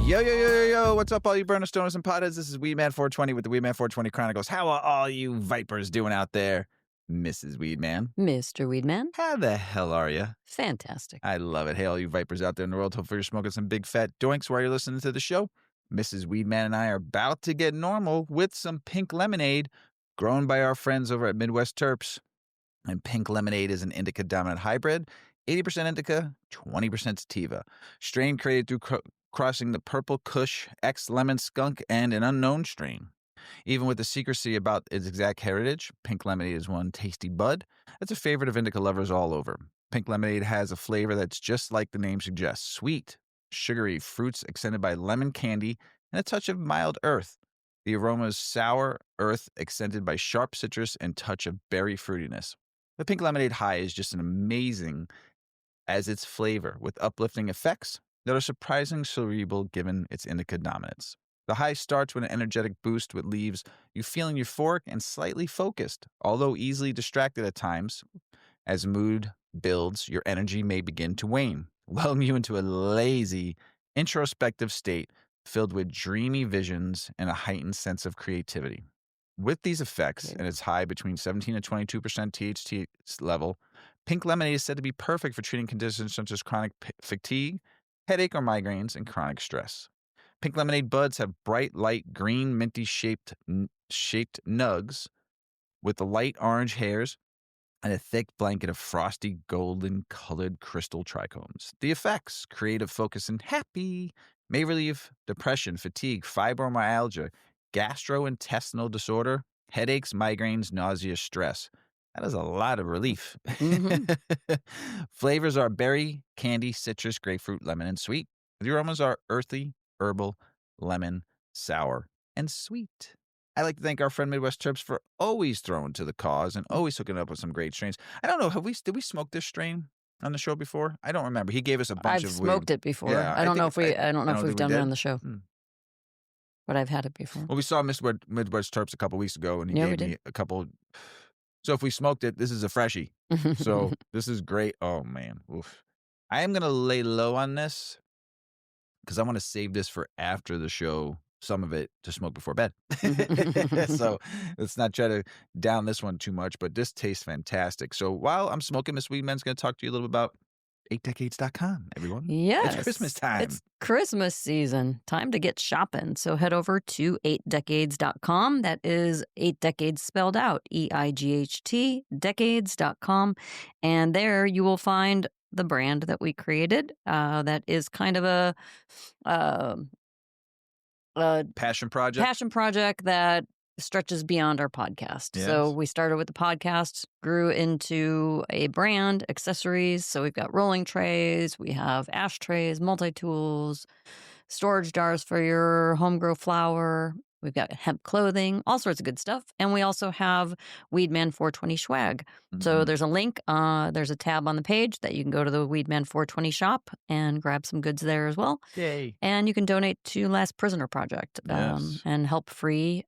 Yo, what's up, all you burner stoners and potheads? This is Weedman 420 with the Weedman 420 Chronicles. How are all you vipers doing out there? Mrs. Weedman. Mr. Weedman. How the hell are you? Fantastic. I love it. Hey, all you vipers out there in the world, hopefully you're smoking some big fat doinks while you're listening to the show. Mrs. Weedman and I are about to get normal with some pink lemonade grown by our friends over at Midwest Terps. And pink lemonade is an indica-dominant hybrid, 80% indica, 20% sativa. Strain created through crossing the purple kush, X-lemon skunk, and an unknown strain. Even with the secrecy about its exact heritage, pink lemonade is one tasty bud that's a favorite of indica lovers all over. Pink lemonade has a flavor that's just like the name suggests, sweet, sugary fruits accented by lemon candy and a touch of mild earth. The aroma is sour earth accented by sharp citrus and touch of berry fruitiness. The pink lemonade high is just as amazing as its flavor, with uplifting effects that are surprisingly cerebral given its indica dominance. The high starts with an energetic boost that leaves you feeling euphoric and slightly focused, although easily distracted at times. As mood builds, your energy may begin to wane, lulling you into a lazy, introspective state filled with dreamy visions and a heightened sense of creativity. With these effects, and its high between 17 and 22% THC level, pink lemonade is said to be perfect for treating conditions such as chronic fatigue, headache or migraines, and chronic stress. Pink lemonade buds have bright, light green, minty shaped nugs with the light orange hairs and a thick blanket of frosty golden colored crystal trichomes. The effects, creative focus and happy, may relieve depression, fatigue, fibromyalgia, gastrointestinal disorder, headaches, migraines, nausea, stress. That is a lot of relief. Mm-hmm. Flavors are berry, candy, citrus, grapefruit, lemon, and sweet. The aromas are earthy, herbal, lemon, sour, and sweet. I like to thank our friend Midwest Terps for always throwing to the cause and always hooking up with some great strains. I don't know, did we smoke this strain on the show before? I don't remember. He gave us a bunch I've of smoked it before. Yeah, I don't know if we've done it on the show. But I've had it before. Well, we saw Midwest Terps a couple weeks ago, and he gave me a couple. So if we smoked it, this is a freshie. So this is great. Oh, man. Oof. I am going to lay low on this because I want to save this for after the show, some of it to smoke before bed. So let's not try to down this one too much, but this tastes fantastic. So while I'm smoking, Miss Weedman's going to talk to you a little bit about 8decades.com, everyone. Yes. It's Christmas time. It's Christmas season. Time to get shopping. So head over to 8decades.com. That is 8 decades spelled out, EIGHT, decades.com. And there you will find the brand that we created. That is kind of a passion project. Passion project that stretches beyond our podcast. Yes. So we started with the podcast, grew into a brand, accessories. So we've got rolling trays, we have ashtrays, multi-tools, storage jars for your home-grow flower. We've got hemp clothing, all sorts of good stuff. And we also have Weedman 420 swag. Mm-hmm. So there's a link, there's a tab on the page that you can go to the Weedman 420 shop and grab some goods there as well. Yay. And you can donate to Last Prisoner Project and help free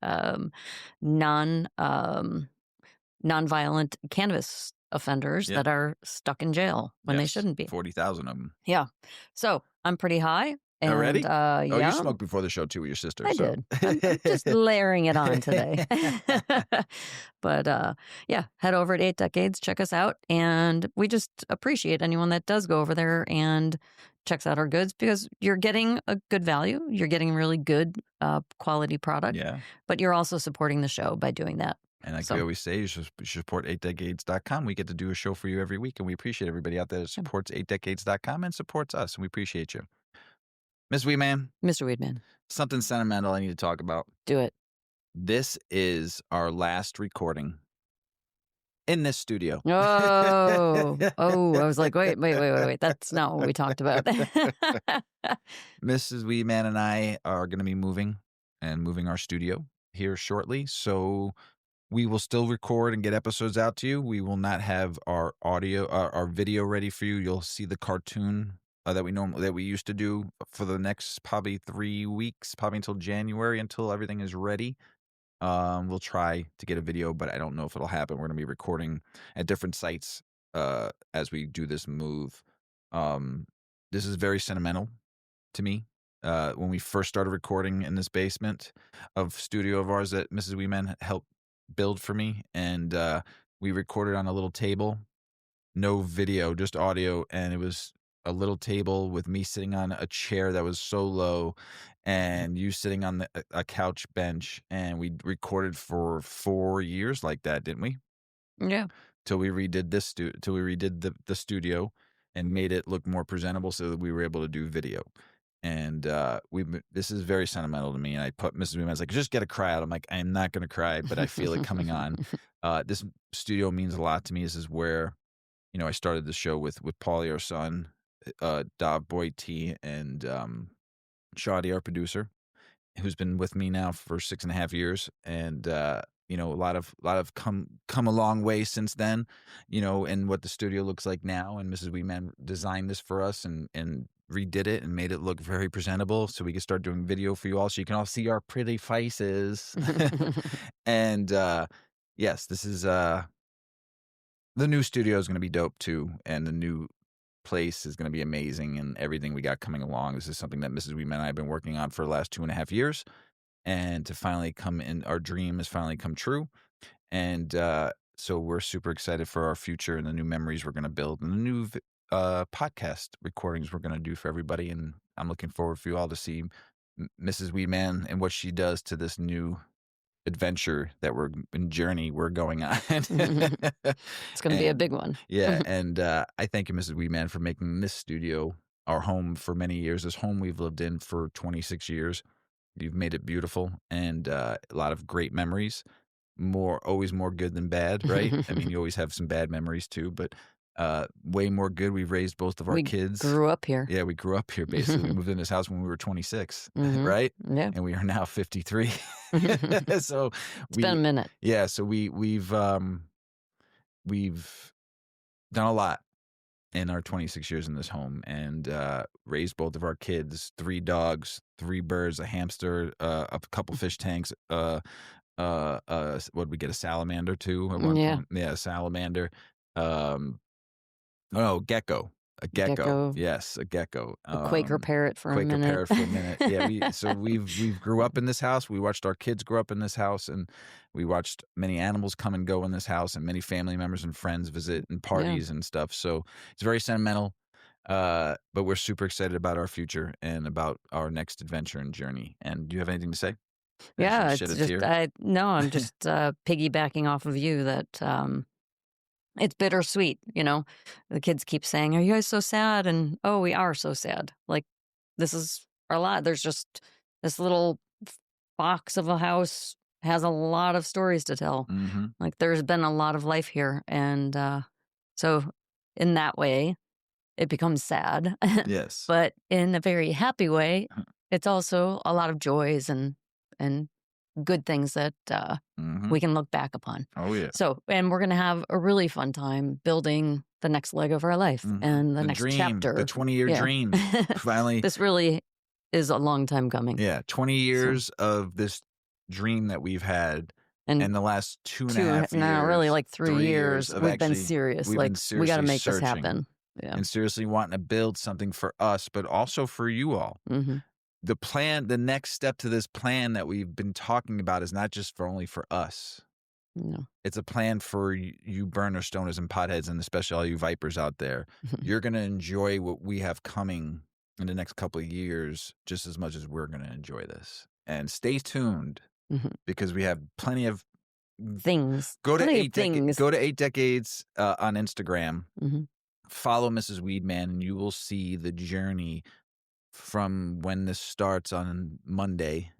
non-violent cannabis offenders that are stuck in jail when they shouldn't be. 40,000 of them. Yeah. So I'm pretty high. And, already? You smoked before the show too with your sister. I did. I'm just layering it on today. But head over at 8 Decades, check us out. And we just appreciate anyone that does go over there and checks out our goods because you're getting a good value. You're getting really good quality product. Yeah. But you're also supporting the show by doing that. And like we always say, you should support 8decades.com. We get to do a show for you every week. And we appreciate everybody out there that supports 8decades.com and supports us. And we appreciate you. Miss Weedman. Mr. Weedman. Something sentimental I need to talk about. Do it. This is our last recording in this studio. Oh, I was like, wait. That's not what we talked about. Mrs. Weedman and I are going to be moving our studio here shortly. So we will still record and get episodes out to you. We will not have our audio, our video ready for you. You'll see the cartoon that we used to do for the next probably 3 weeks, probably until January, until everything is ready. We'll try to get a video, but I don't know if it'll happen. We're going to be recording at different sites as we do this move. This is very sentimental to me. when we first started recording in this basement of studio of ours that Mrs. Weedman helped build for me, and we recorded on a little table, no video, just audio, and it was a little table with me sitting on a chair that was so low, and you sitting on a couch bench, and we recorded for 4 years like that, didn't we? Yeah. Till we redid the studio and made it look more presentable so that we were able to do video. And this is very sentimental to me. And I put Mrs. Weedman, I was like, just get a cry out. I'm like, I'm not gonna cry, but I feel it coming on. This studio means a lot to me. This is where, I started the show with Paulie, our son, Dov Boy T, and Shadi, our producer, who's been with me now for 6.5 years, and a lot of come a long way since then, and what the studio looks like now. And Mrs. Weedman designed this for us and redid it and made it look very presentable, so we could start doing video for you all, so you can all see our pretty faces. And yes, this is the new studio is going to be dope too, and the new place is going to be amazing, and everything we got coming along. This is something that Mrs. Weedman and I have been working on for the last 2.5 years, and to finally come in, our dream has finally come true. And so we're super excited for our future and the new memories we're going to build and the new podcast recordings we're going to do for everybody. And I'm looking forward for you all to see Mrs. Weedman and what she does to this new adventure that we're going on. It's going to be a big one. Yeah. And I thank you, Mrs. Weedman, for making this studio our home for many years. This home we've lived in for 26 years. You've made it beautiful, and a lot of great memories. Always more good than bad, right? I mean, you always have some bad memories too, but way more good. We've raised both of our kids. Grew up here. Yeah, we grew up here, basically. We moved in this house when we were 26, right? Yeah. And we are now 53. So it's been a minute. Yeah, so we've done a lot in our 26 years in this home, and raised both of our kids, 3 dogs, 3 birds, a hamster, a couple fish tanks, what did we get, a salamander too at one point? Yeah, a salamander. Gecko. A gecko. Yes, a gecko. A Quaker parrot for a minute. Yeah, so we've grew up in this house. We watched our kids grow up in this house, and we watched many animals come and go in this house, and many family members and friends visit and parties and stuff. So it's very sentimental. But we're super excited about our future and about our next adventure and journey. And do you have anything to say? Yeah, I'm just piggybacking off of you that it's bittersweet, The kids keep saying, "Are you guys so sad?" And we are so sad. Like, this is our lot. There's just this little box of a house has a lot of stories to tell. Mm-hmm. Like, there's been a lot of life here, and so in that way, it becomes sad. Yes, but in a very happy way, it's also a lot of joys and good things that we can look back upon. Oh, yeah. So, and we're going to have a really fun time building the next leg of our life and the next dream, chapter. The 20-year dream. Finally. This really is a long time coming. Yeah, 20 years of this dream that we've had. And the last 2.5 years. No, really like 3 years. We've been serious. We got to make this happen. Yeah. And seriously wanting to build something for us, but also for you all. The next step to this plan that we've been talking about is not just only for us. No. It's a plan for you burner stoners and potheads, and especially all you vipers out there. You're going to enjoy what we have coming in the next couple of years just as much as we're going to enjoy this. And stay tuned because we have plenty of things. Go to 8 Decades on Instagram. Follow Mrs. Weedman, and you will see the journey from when this starts on Monday,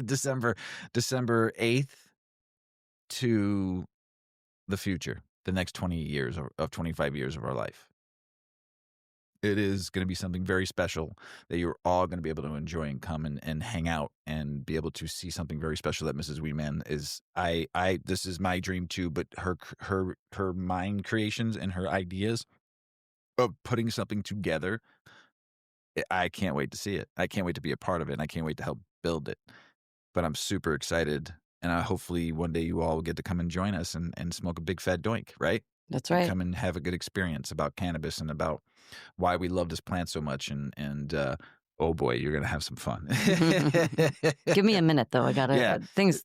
December 8th, to the future, the next 20 years of 25 years of our life. It is going to be something very special that you're all going to be able to enjoy and come and hang out and be able to see something very special that Mrs. Weedman is. This is my dream too, but her mind creations and her ideas of putting something together, I can't wait to see it. I can't wait to be a part of it. And I can't wait to help build it. But I'm super excited. And hopefully one day you all will get to come and join us and smoke a big fat doink, right? That's right. Come and have a good experience about cannabis and about why we love this plant so much and Oh boy, you're gonna have some fun. Give me a minute, though. I gotta Yeah.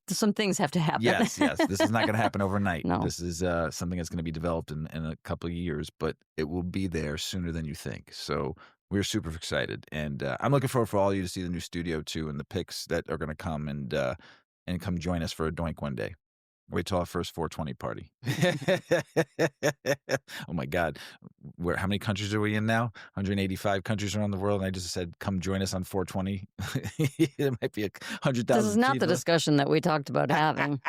some things have to happen. Yes. This is not going to happen overnight. No. This is something that's going to be developed in a couple of years, but it will be there sooner than you think. So we're super excited, and I'm looking forward for all of you to see the new studio too, and the pics that are going to come and come join us for a doink one day. Wait till our first 420 party. Oh my God. How many countries are we in now? 185 countries around the world. And I just said, come join us on 420. It might be 100,000 This is not the people. discussion that we talked about having.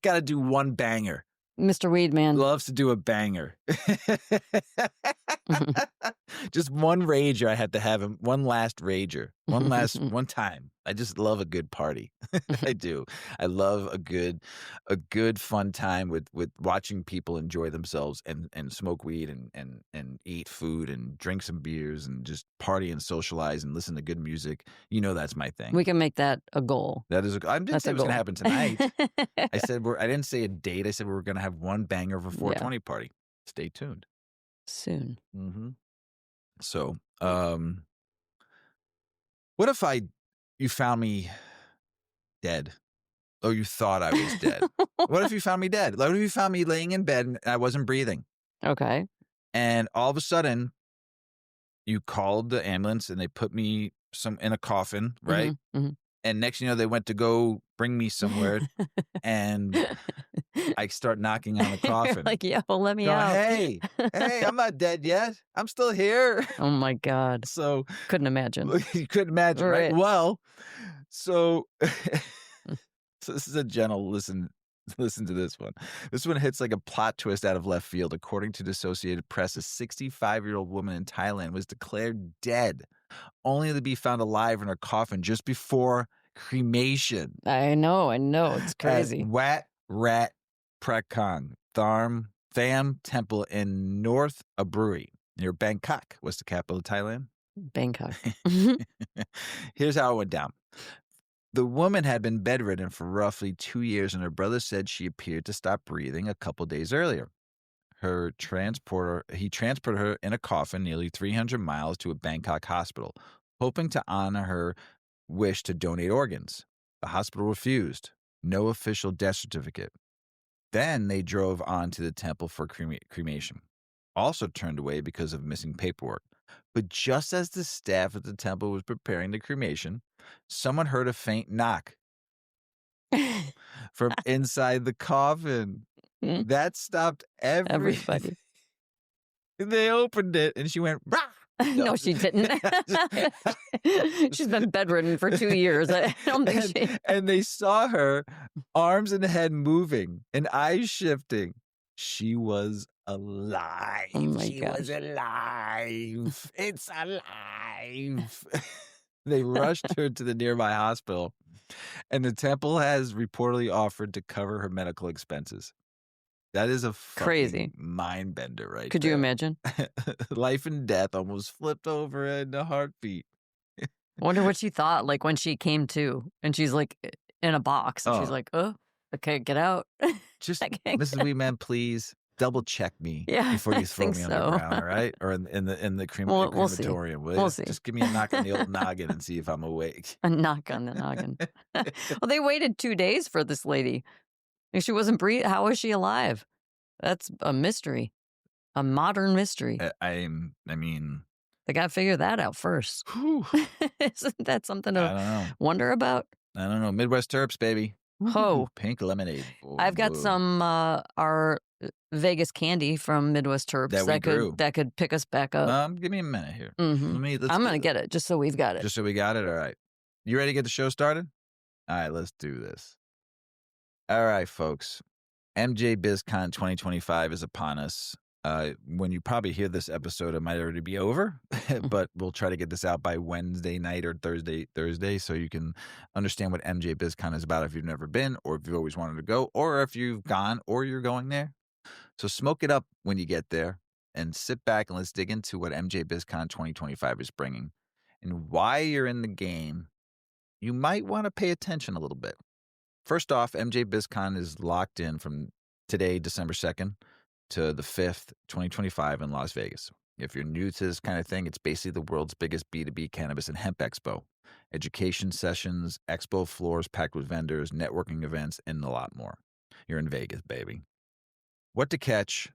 Got to do one banger. Mr. Weedman. Loves to do a banger. Just one rager. I had to have him. One last rager. One time. I just love a good party. I do. I love a good fun time with watching people enjoy themselves and smoke weed and eat food and drink some beers and just party and socialize and listen to good music. You know, that's my thing. We can make that a goal. That is. I didn't say it was going to happen tonight. I said I didn't say a date. I said we were going to have one banger of a 420 party. Stay tuned. Soon. Mm-hmm. So, what if you found me dead? Or you thought I was dead? What if you found me dead? What if you found me laying in bed and I wasn't breathing? Okay. And all of a sudden, you called the ambulance and they put me in a coffin, right? Mm-hmm. And next, they went to go bring me somewhere, and I start knocking on the coffin. Like, well, let me out. Hey, I'm not dead yet. I'm still here. Oh my God. So couldn't imagine. You couldn't imagine, right? Well, so this is a gentle listen. Listen to this one. This one hits like a plot twist out of left field. According to the Associated Press, a 65-year-old woman in Thailand was declared dead, only to be found alive in her coffin just before cremation. I know. It's crazy. At Wat Rat Prakong Tham Temple in North Aburi, near Bangkok, was the capital of Thailand. Bangkok. Here's how it went down. The woman had been bedridden for roughly 2 years, and her brother said she appeared to stop breathing a couple days earlier. He transported her in a coffin nearly 300 miles to a Bangkok hospital, hoping to honor her wish to donate organs. The hospital refused. No official death certificate. Then they drove on to the temple for cremation. Also turned away because of missing paperwork. But just as the staff at the temple was preparing the cremation, someone heard a faint knock from inside the coffin. That stopped everybody. They opened it and she went, rah! No, she didn't. She's been bedridden for 2 years. I don't think And they saw her arms and head moving and eyes shifting. She was alive. Oh my She gosh. was alive. It's alive. They rushed her to the nearby hospital, and the temple has reportedly offered to cover her medical expenses. That is a crazy mind bender, right? Could there. you imagine? Life and death almost flipped over in a heartbeat. I wonder what she thought, like when she came to, and she's like in a box, and she's like, "Oh, okay, get out." Just, Mrs. Weedman, please double check me before you throw me on the ground, all right? Or in the crematorium. We'll see. Just give me a knock on the old noggin and see if I'm awake. A knock on the noggin. Well, they waited 2 days for this lady. If she wasn't breathing, how was she alive? That's a mystery, a modern mystery. I mean, they got to figure that out first. Isn't that something to wonder about? I don't know. Midwest Terps, baby. Oh, pink lemonade. I've got some our Vegas candy from Midwest Terps that could pick us back up. Give me a minute here. Mm-hmm. I'm gonna get it just so we've got it. Just so we got it. All right. You ready to get the show started? All right, let's do this. All right, folks. MJBizCon 2025 is upon us. When you probably hear this episode, it might already be over, but we'll try to get this out by Wednesday night or Thursday, so you can understand what MJBizCon is about if you've never been, or if you've always wanted to go, or if you've gone, or you're going there. So smoke it up when you get there, and sit back and let's dig into what MJBizCon 2025 is bringing, and why you're in the game. You might want to pay attention a little bit. First off, MJBizCon is locked in from today, December 2nd, to the 5th, 2025 in Las Vegas. If you're new to this kind of thing, it's basically the world's biggest B2B cannabis and hemp expo. Education sessions, expo floors packed with vendors, networking events, and a lot more. You're in Vegas, baby. What to catch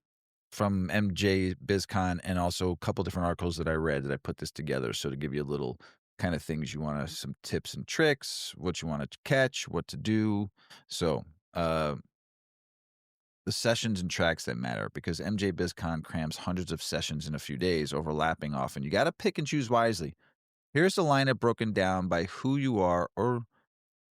from MJBizCon, and also a couple different articles that I read that I put this together. So to give you a little kind of things you want to, some tips and tricks, what you want to catch, what to do. So, the sessions and tracks that matter, because MJBizCon crams hundreds of sessions in a few days, overlapping often. You got to pick and choose wisely. Here's the lineup broken down by who you are or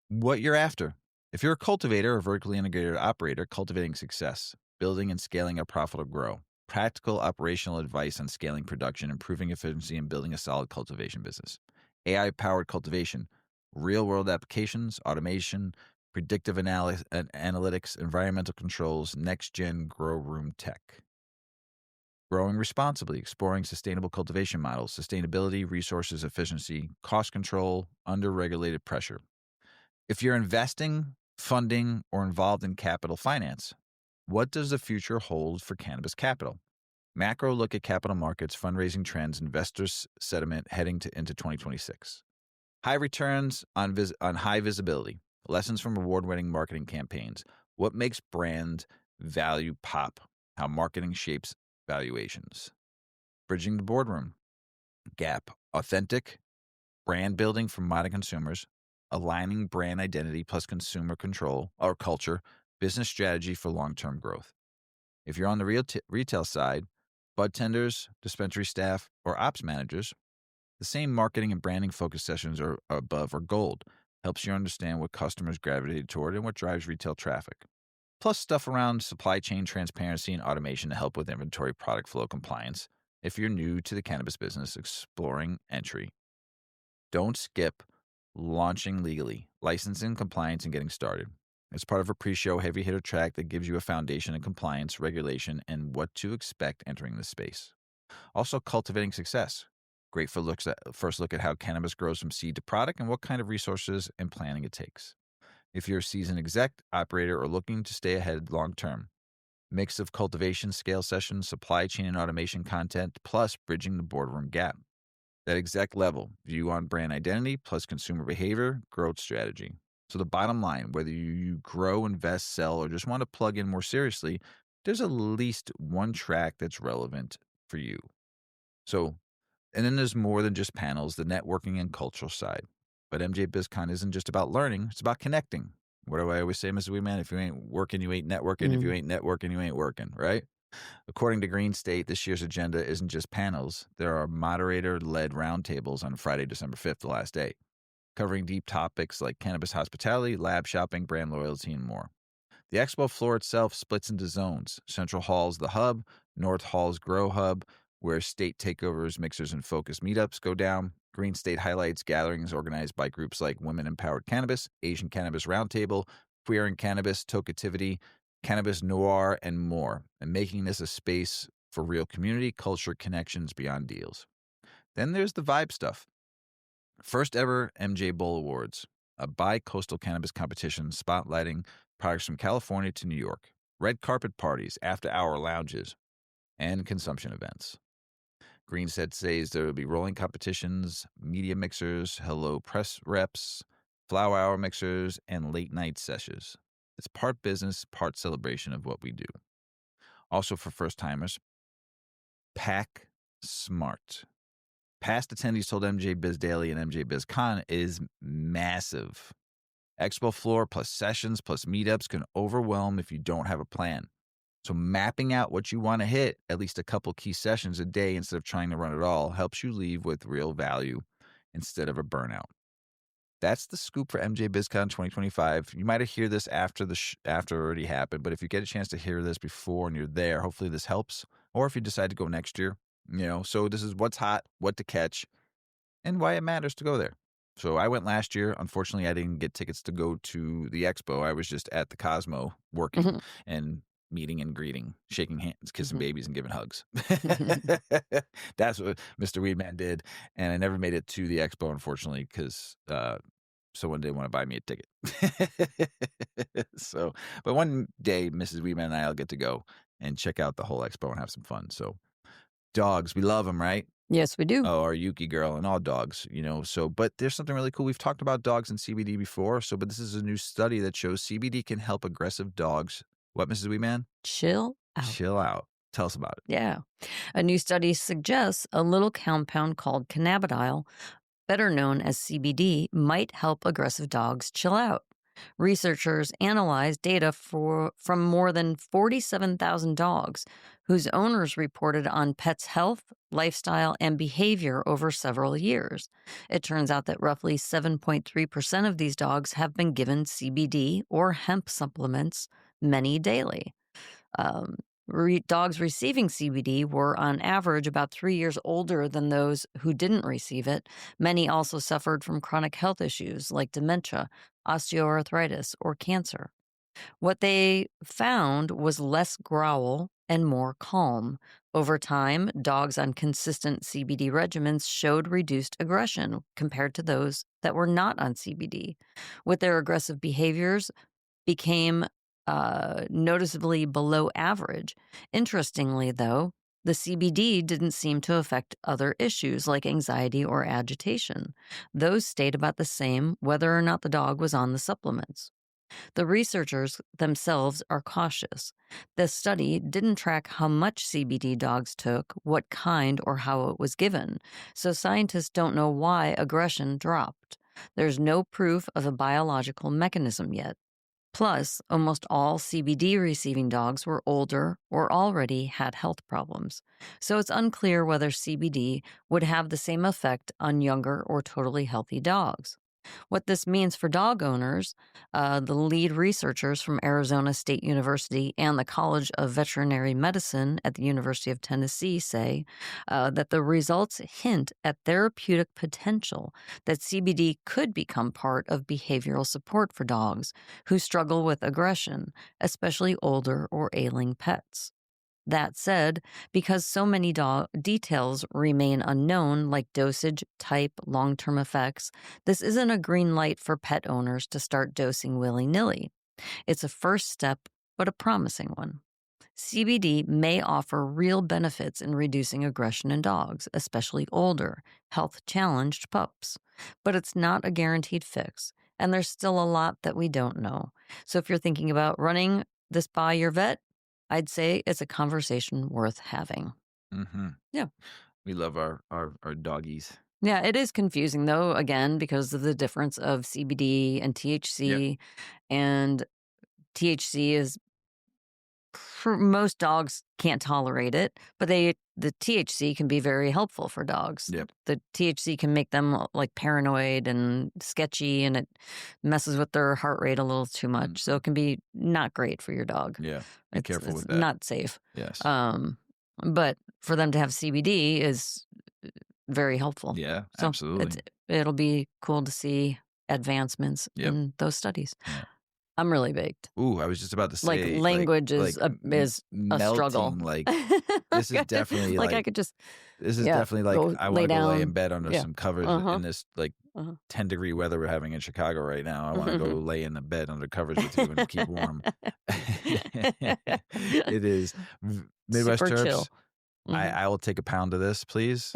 what you're after. If you're a cultivator or vertically integrated operator, cultivating success, building and scaling a profitable grow, practical operational advice on scaling production, improving efficiency, and building a solid cultivation business. AI powered cultivation, real world applications, automation, predictive analytics, environmental controls, next gen grow room tech. Growing responsibly, exploring sustainable cultivation models, sustainability, resources, efficiency, cost control, under regulated pressure. If you're investing, funding, or involved in capital finance, what does the future hold for cannabis capital? Macro look at capital markets, fundraising trends, investors' sentiment heading into 2026. High returns on high visibility. Lessons from award-winning marketing campaigns. What makes brand value pop? How marketing shapes valuations. Bridging the boardroom gap. Authentic brand building for modern consumers. Aligning brand identity plus consumer control or culture. Business strategy for long-term growth. If you're on the retail side, bud tenders, dispensary staff, or ops managers, the same marketing and branding focus sessions are above or gold. Helps you understand what customers gravitate toward and what drives retail traffic. Plus stuff around supply chain transparency and automation to help with inventory product flow compliance. If you're new to the cannabis business, exploring entry. Don't skip launching legally, licensing, compliance, and getting started. It's part of a pre-show heavy hitter track that gives you a foundation in compliance, regulation, and what to expect entering the space. Also, cultivating success. Great for first look at how cannabis grows from seed to product and what kind of resources and planning it takes. If you're a seasoned exec, operator, or looking to stay ahead long term, mix of cultivation, scale sessions, supply chain and automation content, plus bridging the boardroom gap. That exec level, view on brand identity, plus consumer behavior, growth strategy. So the bottom line, whether you grow, invest, sell, or just want to plug in more seriously, there's at least one track that's relevant for you. So, and then there's more than just panels, the networking and cultural side. But MJBizCon isn't just about learning, it's about connecting. What do I always say, Mrs. Weedman? If you ain't working, you ain't networking. If you ain't networking, you ain't working, right? According to Green State, this year's agenda isn't just panels. There are moderator-led roundtables on Friday, December 5th, the last day, covering deep topics like cannabis hospitality, lab shopping, brand loyalty, and more. The expo floor itself splits into zones. Central Hall is the hub, North Hall is Grow Hub, where state takeovers, mixers, and focus meetups go down. Green State highlights gatherings organized by groups like Women Empowered Cannabis, Asian Cannabis Roundtable, Queer and Cannabis, Tokativity, Cannabis Noir, and more, and making this a space for real community, culture, connections beyond deals. Then there's the vibe stuff. First ever MJ Bowl Awards, a bi-coastal cannabis competition spotlighting products from California to New York, red carpet parties, after-hour lounges, and consumption events. Green says there will be rolling competitions, media mixers, hello press reps, flower hour mixers, and late night sessions. It's part business, part celebration of what we do. Also for first timers, pack smart. Past attendees told MJ Biz Daily and MJ BizCon is massive. Expo floor plus sessions plus meetups can overwhelm if you don't have a plan. So mapping out what you want to hit, at least a couple key sessions a day instead of trying to run it all, helps you leave with real value instead of a burnout. That's the scoop for MJBizCon 2025. You might have heard this after after it already happened, but if you get a chance to hear this before and you're there, hopefully this helps. Or if you decide to go next year, so this is what's hot, what to catch, and why it matters to go there. So I went last year. Unfortunately, I didn't get tickets to go to the expo. I was just at the Cosmo working and meeting and greeting, shaking hands, kissing babies, and giving hugs. That's what Mr. Weedman did. And I never made it to the expo, unfortunately, because someone didn't want to buy me a ticket. But one day, Mrs. Weedman and I will get to go and check out the whole expo and have some fun. So Dogs, we love them, right? Yes, we do. Oh, our Yuki girl and all dogs, So, but there's something really cool. We've talked about dogs and CBD before. So, but this is a new study that shows CBD can help aggressive dogs. What, Mrs. Weedman? Chill out. Chill out. Tell us about it. Yeah. A new study suggests a little compound called cannabidiol, better known as CBD, might help aggressive dogs chill out. Researchers analyzed data from more than 47,000 dogs whose owners reported on pets' health, lifestyle, and behavior over several years. It turns out that roughly 7.3% of these dogs have been given CBD or hemp supplements many daily. Dogs receiving CBD were on average about 3 years older than those who didn't receive it. Many also suffered from chronic health issues like dementia, osteoarthritis, or cancer. What they found was less growl and more calm. Over time, dogs on consistent CBD regimens showed reduced aggression compared to those that were not on CBD. With their aggressive behaviors, became noticeably below average. Interestingly, though, the CBD didn't seem to affect other issues like anxiety or agitation. Those stayed about the same whether or not the dog was on the supplements. The researchers themselves are cautious. The study didn't track how much CBD dogs took, what kind, or how it was given, so scientists don't know why aggression dropped. There's no proof of a biological mechanism yet. Plus, almost all CBD receiving dogs were older or already had health problems. So it's unclear whether CBD would have the same effect on younger or totally healthy dogs. What this means for dog owners, the lead researchers from Arizona State University and the College of Veterinary Medicine at the University of Tennessee say that the results hint at therapeutic potential, that CBD could become part of behavioral support for dogs who struggle with aggression, especially older or ailing pets. That said, because so many details remain unknown, like dosage, type, long-term effects, this isn't a green light for pet owners to start dosing willy-nilly. It's a first step, but a promising one. CBD may offer real benefits in reducing aggression in dogs, especially older, health-challenged pups. But it's not a guaranteed fix, and there's still a lot that we don't know. So if you're thinking about running this by your vet, I'd say it's a conversation worth having. Mm-hmm. Yeah. We love our doggies. Yeah, it is confusing, though, again, because of the difference of CBD and THC. Yep. And THC is, for most dogs can't tolerate it, but the THC can be very helpful for dogs. Yep. The THC can make them like paranoid and sketchy, and it messes with their heart rate a little too much. So it can be not great for your dog. Yeah. Be careful It's with that. not safe. Yes. But for them to have CBD is very helpful. Yeah, So absolutely. it'll be cool to see advancements in those studies. Yeah. I'm really baked. Ooh, I was just about to say, Like language is a struggle. melting, like this is definitely like I could just this is definitely go like I lay want to go lay in down. bed under Yeah. some covers in this like 10-degree weather we're having in Chicago right now. I want to go lay in the bed under covers with you and keep warm. It is Midwest Super Terps. chill. I will take a pound of this, please.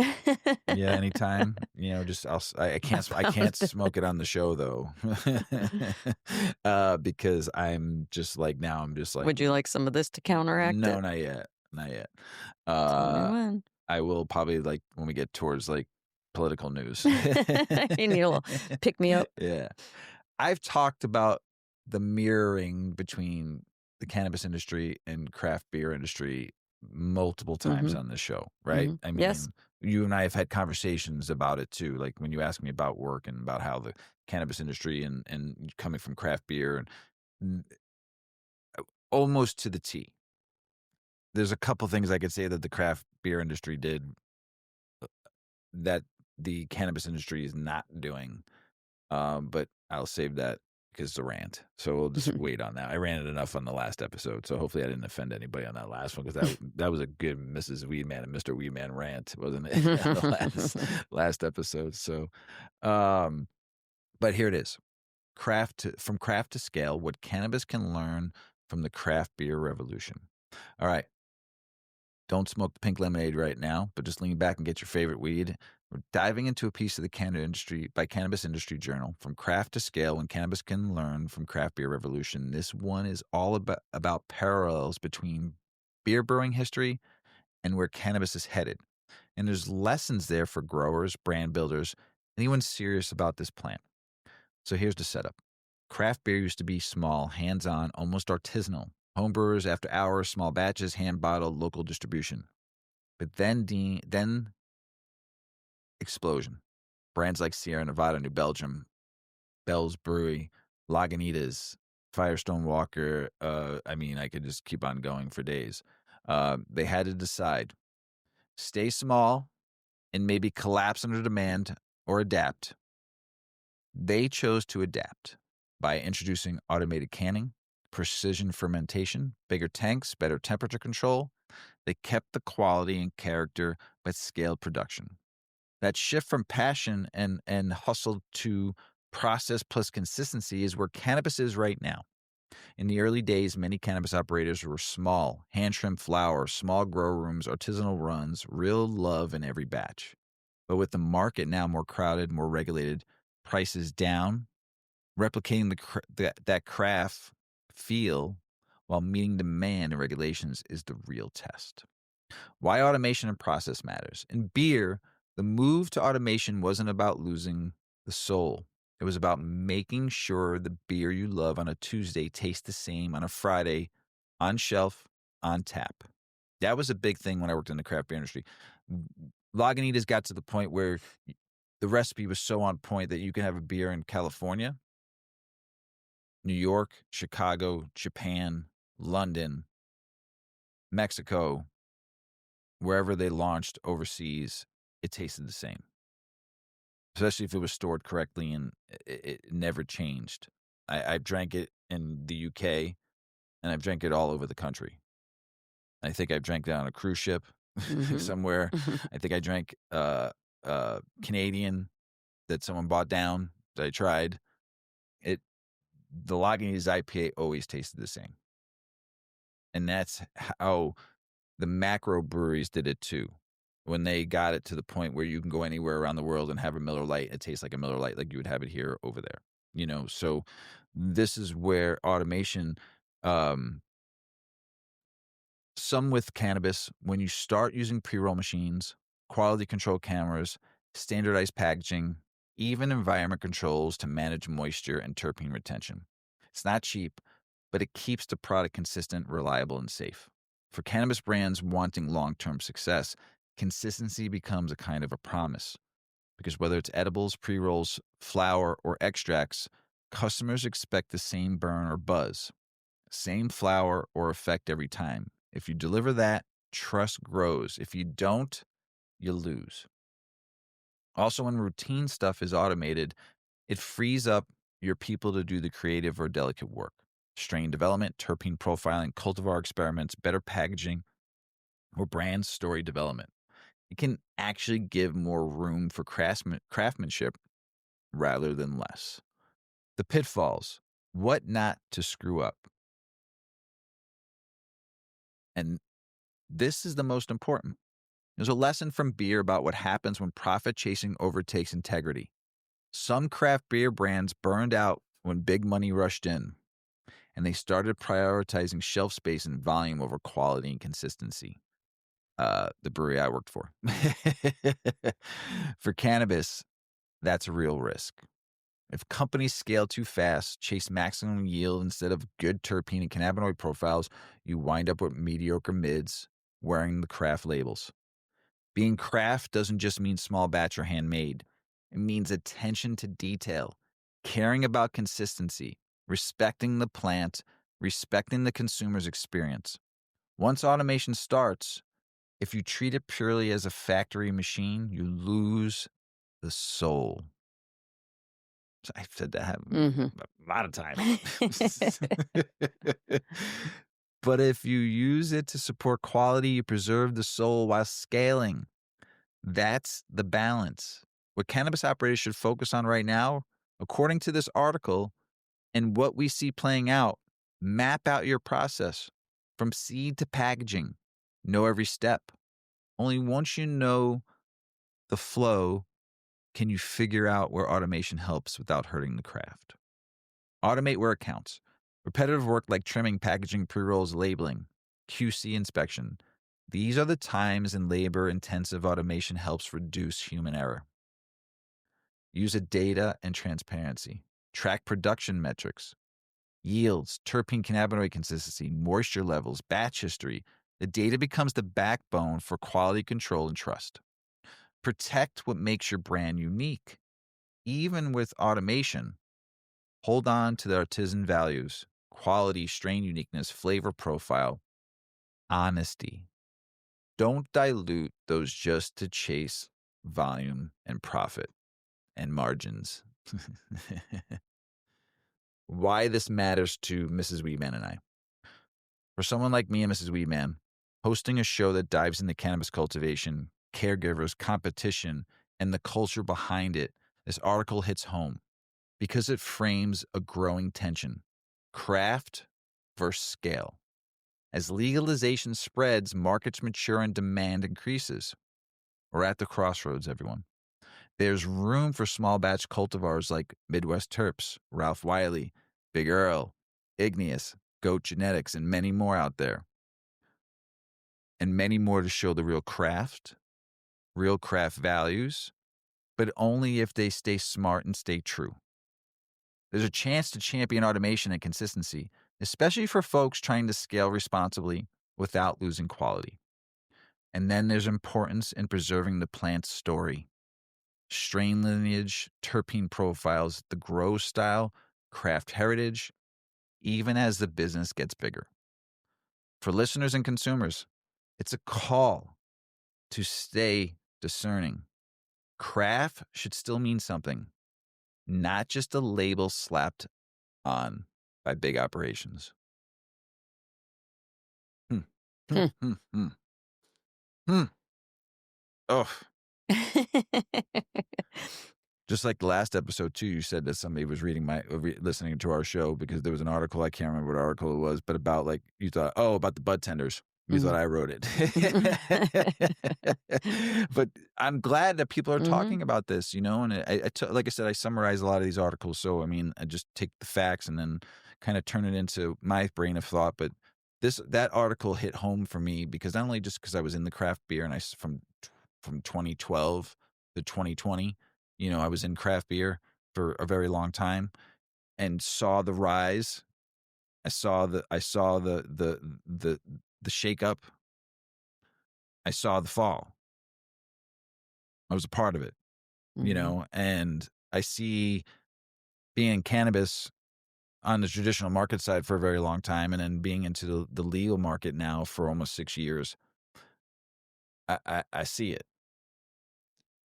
Yeah, anytime. Just I can't smoke it on the show though, because I'm just like now I'm just like. Would you like some of this to counteract No, it? not yet, not yet. Tell me when. I will probably like when we get towards like political news. And you'll pick me up. Yeah, I've talked about the mirroring between the cannabis industry and craft beer industry multiple times on this show, right? I mean, Yes. you and I have had conversations about it too. Like when you ask me about work and about how the cannabis industry and coming from craft beer and almost to the T. There's a couple things I could say that the craft beer industry did that the cannabis industry is not doing. But I'll save that because it's a rant. So we'll just wait on that. I ranted enough on the last episode, so hopefully I didn't offend anybody on that last one because that was a good Mrs. Weedman and Mr. Weedman rant, wasn't it? the last episode. So, but here it is. From craft to scale, what cannabis can learn from the craft beer revolution. All right. Don't smoke the pink lemonade right now, but just lean back and get your favorite weed. We're diving into a piece of the Cannabis Industry Journal, From Craft to Scale, When Cannabis Can Learn from Craft Beer Revolution. This one is all about parallels between beer brewing history and where cannabis is headed. And there's lessons there for growers, brand builders, anyone serious about this plant. So here's the setup. Craft beer used to be small, hands-on, almost artisanal. Homebrewers after hours, small batches, hand-bottled, local distribution. But then explosion. Brands like Sierra Nevada, New Belgium, Bell's Brewery, Lagunitas, Firestone Walker. I could just keep on going for days. They had to decide: stay small and maybe collapse under demand, or adapt. They chose to adapt by introducing automated canning, precision fermentation, bigger tanks, better temperature control. They kept the quality and character, but scaled production. That shift from passion and hustle to process plus consistency is where cannabis is right now. In the early days, many cannabis operators were small, hand-trimmed flower, small grow rooms, artisanal runs, real love in every batch. But with the market now more crowded, more regulated, prices down, replicating that craft feel while meeting demand and regulations is the real test. Why automation and process matters. In beer, the move to automation wasn't about losing the soul. It was about making sure the beer you love on a Tuesday tastes the same on a Friday, on shelf, on tap. That was a big thing when I worked in the craft beer industry. Lagunitas got to the point where the recipe was so on point that you can have a beer in California, New York, Chicago, Japan, London, Mexico, wherever they launched overseas, it tasted the same. Especially if it was stored correctly and it never changed. I've drank it in the UK and I've drank it all over the country. I think I've drank it on a cruise ship somewhere. I think I drank Canadian that someone bought down that I tried. The Lagunitas IPA always tasted the same. And that's how the macro breweries did it too. When they got it to the point where you can go anywhere around the world and have a Miller Lite, it tastes like a Miller Lite, like you would have it here or over there. So this is where automation, some with cannabis, when you start using pre-roll machines, quality control cameras, standardized packaging, even environment controls to manage moisture and terpene retention. It's not cheap, but it keeps the product consistent, reliable, and safe. For cannabis brands wanting long-term success, consistency becomes a kind of a promise. Because whether it's edibles, pre-rolls, flower, or extracts, customers expect the same burn or buzz, same flower or effect every time. If you deliver that, trust grows. If you don't, you lose. Also, when routine stuff is automated, it frees up your people to do the creative or delicate work. Strain development, terpene profiling, cultivar experiments, better packaging, or brand story development. It can actually give more room for craftsmanship rather than less. The pitfalls, what not to screw up. And this is the most important. There's a lesson from beer about what happens when profit chasing overtakes integrity. Some craft beer brands burned out when big money rushed in, and they started prioritizing shelf space and volume over quality and consistency. The brewery I worked for. For cannabis, that's a real risk. If companies scale too fast, chase maximum yield instead of good terpene and cannabinoid profiles, you wind up with mediocre mids wearing the craft labels. Being craft doesn't just mean small batch or handmade. It means attention to detail, caring about consistency, respecting the plant, respecting the consumer's experience. Once automation starts, if you treat it purely as a factory machine, you lose the soul. So I've said that a lot of times. But if you use it to support quality, you preserve the soul while scaling. That's the balance. What cannabis operators should focus on right now, according to this article, and what we see playing out, map out your process from seed to packaging. know every step. Only once you know the flow can you figure out where automation helps without hurting the craft. Automate where it counts. Repetitive work like trimming, packaging, pre-rolls, labeling, QC inspection. These are the times and labor-intensive automation helps reduce human error. Use a data and transparency. Track production metrics, yields, terpene cannabinoid consistency, moisture levels, batch history. The data becomes the backbone for quality control and trust. Protect what makes your brand unique. Even with automation, hold on to the artisan values, quality, strain uniqueness, flavor profile, honesty. Don't dilute those just to chase volume and profit and margins. Why this matters to Mrs. Weedman and I. For someone like me and Mrs. Weedman, hosting a show that dives into cannabis cultivation, caregivers, competition, and the culture behind it, this article hits home because it frames a growing tension: craft versus scale. As legalization spreads, markets mature and demand increases. We're at the crossroads, everyone. There's room for small batch cultivars like Midwest Terps, Ralph Wiley, Big Earl, Igneous, Goat Genetics, and many more out there. And many more to show the real craft values, but only if they stay smart and stay true. There's a chance to champion automation and consistency, especially for folks trying to scale responsibly without losing quality. And then there's importance in preserving the plant's story. Strain lineage, terpene profiles, the grow style, craft heritage, even as the business gets bigger. For listeners and consumers, it's a call to stay discerning. Craft should still mean something, not just a label slapped on by big operations. Oh. Just like the last episode too, you said that somebody was listening to our show because there was an article, I can't remember what article it was, but about like, you thought, oh, about the bud tenders. You thought I wrote it. But I'm glad that people are talking about this, you know, and like I said, I summarize a lot of these articles. So, I mean, I just take the facts and then kind of turn it into my brain of thought. But that article hit home for me because not only just because I was in the craft beer and from 2012 to 2020, you know, I was in craft beer for a very long time and saw the rise. I saw the shakeup. I saw the fall. I was a part of it, you know, and I see being in cannabis on the traditional market side for a very long time and then being into the legal market now for almost 6 years. I see it.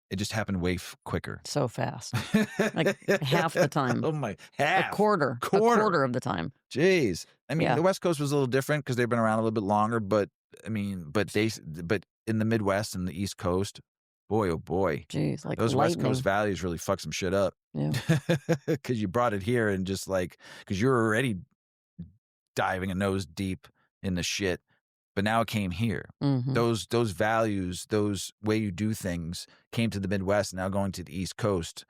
It just happened way quicker. So fast. Like half the time. Oh my, half. A quarter of the time. Jeez. I mean, the West Coast was a little different because they've been around a little bit longer, but I mean, but in the Midwest and the East Coast, boy, oh boy. Jeez, like those lightning. West Coast values really fuck some shit up. Yeah. Because you brought it here and just like, because you're already diving a nose deep in the shit. But now it came here. Those values, those way you do things came to the Midwest, now going to the East Coast,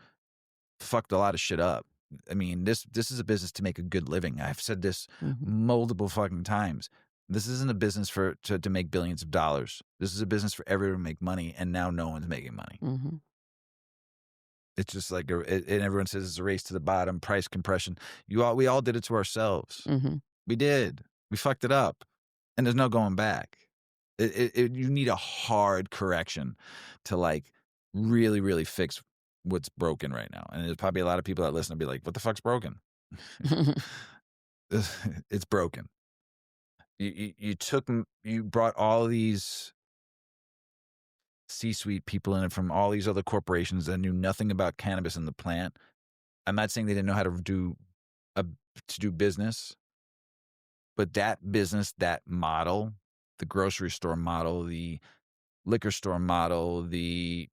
fucked a lot of shit up. I mean, this is a business to make a good living. I've said this multiple fucking times. This isn't a business to make billions of dollars. This is a business for everyone to make money, and now no one's making money. It's just like, and everyone says it's a race to the bottom, price compression. We all did it to ourselves. We did. We fucked it up. And there's no going back. You need a hard correction to like really, really fix what's broken right now. And there's probably a lot of people that listen and be like, what the fuck's broken? It's broken. You brought all these C-suite people in it from all these other corporations that knew nothing about cannabis in the plant. I'm not saying they didn't know how to do business. But that business, that model, the grocery store model, the liquor store model, the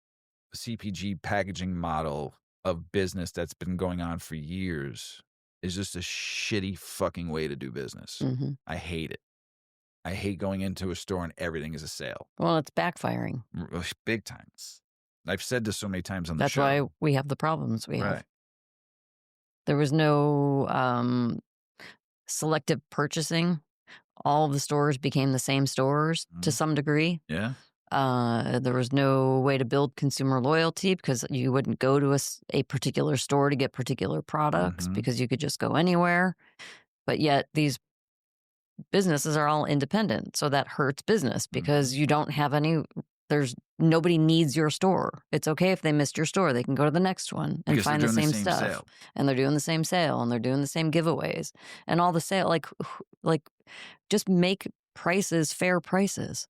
CPG packaging model of business that's been going on for years is just a shitty fucking way to do business. I hate it. I hate going into a store and everything is a sale. Well, it's backfiring. Big times. I've said this so many times on the That's show. why we have the problems we have. Right. There was no selective purchasing. All of the stores became the same stores to some degree. Yeah. There was no way to build consumer loyalty because you wouldn't go to a particular store to get particular products because you could just go anywhere. But yet these businesses are all independent. So that hurts business because you don't have nobody needs your store. It's okay if they missed your store. They can go to the next one and Because find they're the doing same stuff. sale. And they're doing the same sale and they're doing the same giveaways and all the sale. Like just make prices fair prices.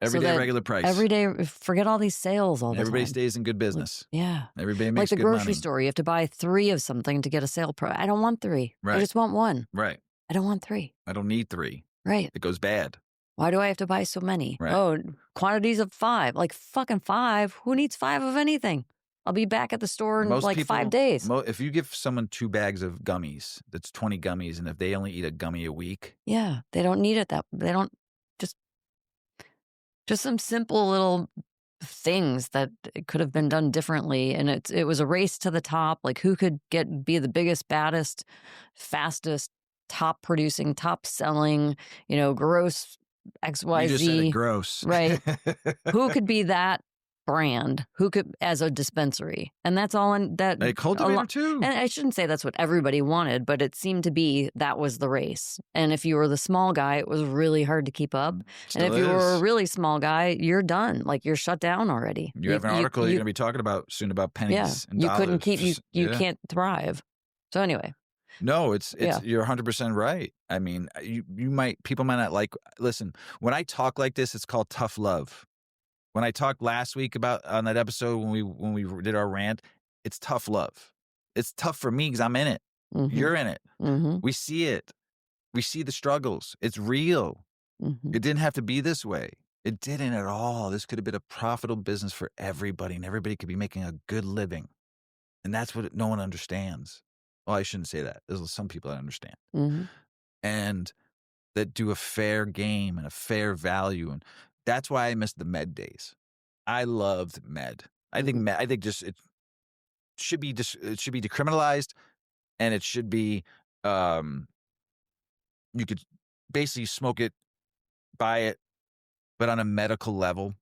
Everyday regular price. Every day, forget all these sales all the Everybody time. stays in good business. Yeah. Everybody makes like the good grocery money. store, you have to buy 3 of something to get a sale price. I don't want 3. Right. I just want 1. Right. I don't want 3. I don't need 3. Right. It goes bad. Why do I have to buy so many? Right. Oh, quantities of 5. Like fucking 5. Who needs 5 of anything? I'll be back at the store in 5 days. If you give someone 2 bags of gummies, that's 20 gummies, and if they only eat a gummy a week. Yeah. They don't need it they don't just some simple little things that could have been done differently. And it was a race to the top. Like who could be the biggest, baddest, fastest, top producing, top selling, gross XYZ. You just said it gross. Right. Who could be that brand? Who could, as a dispensary? And that's all in that. A cultivator too. And I shouldn't say that's what everybody wanted, but it seemed to be that was the race. And if you were the small guy, it was really hard to keep up. Still and if you is. were a really small guy, you're done. Like you're shut down already. You have an article you're going to be talking about soon about pennies. Yeah. And You dollars. couldn't keep, you can't thrive. So anyway. No, you're 100% right. I mean, people might not like, listen, when I talk like this, it's called tough love. When I talked last week about on that episode when we did our rant, it's tough love. It's tough for me because I'm in it. You're in it. We see it. We see the struggles. It's real. It didn't have to be this way. It didn't at all. This could have been a profitable business for everybody, and everybody could be making a good living. And that's what no one understands. Well, I shouldn't say that. There's some people that understand. And that do a fair game and a fair value. And that's why I miss the med days. I loved med. I think it should be decriminalized, and it should be you could basically smoke it, buy it, but on a medical level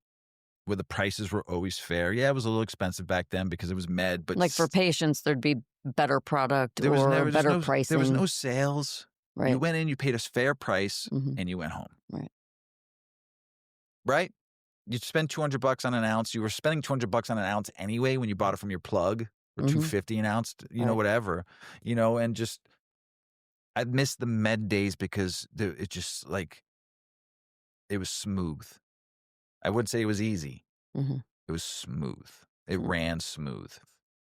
where the prices were always fair. Yeah, it was a little expensive back then because it was med, but like for patients, there'd be better product or better pricing. There was no sales. Right. You went in, you paid a fair price, and you went home. Right? You spend $200 on an ounce. You were spending $200 on an ounce anyway when you bought it from your plug, or $250 an ounce, whatever, and just I miss the med days because it just it was smooth. I wouldn't say it was easy. It was smooth. It ran smooth.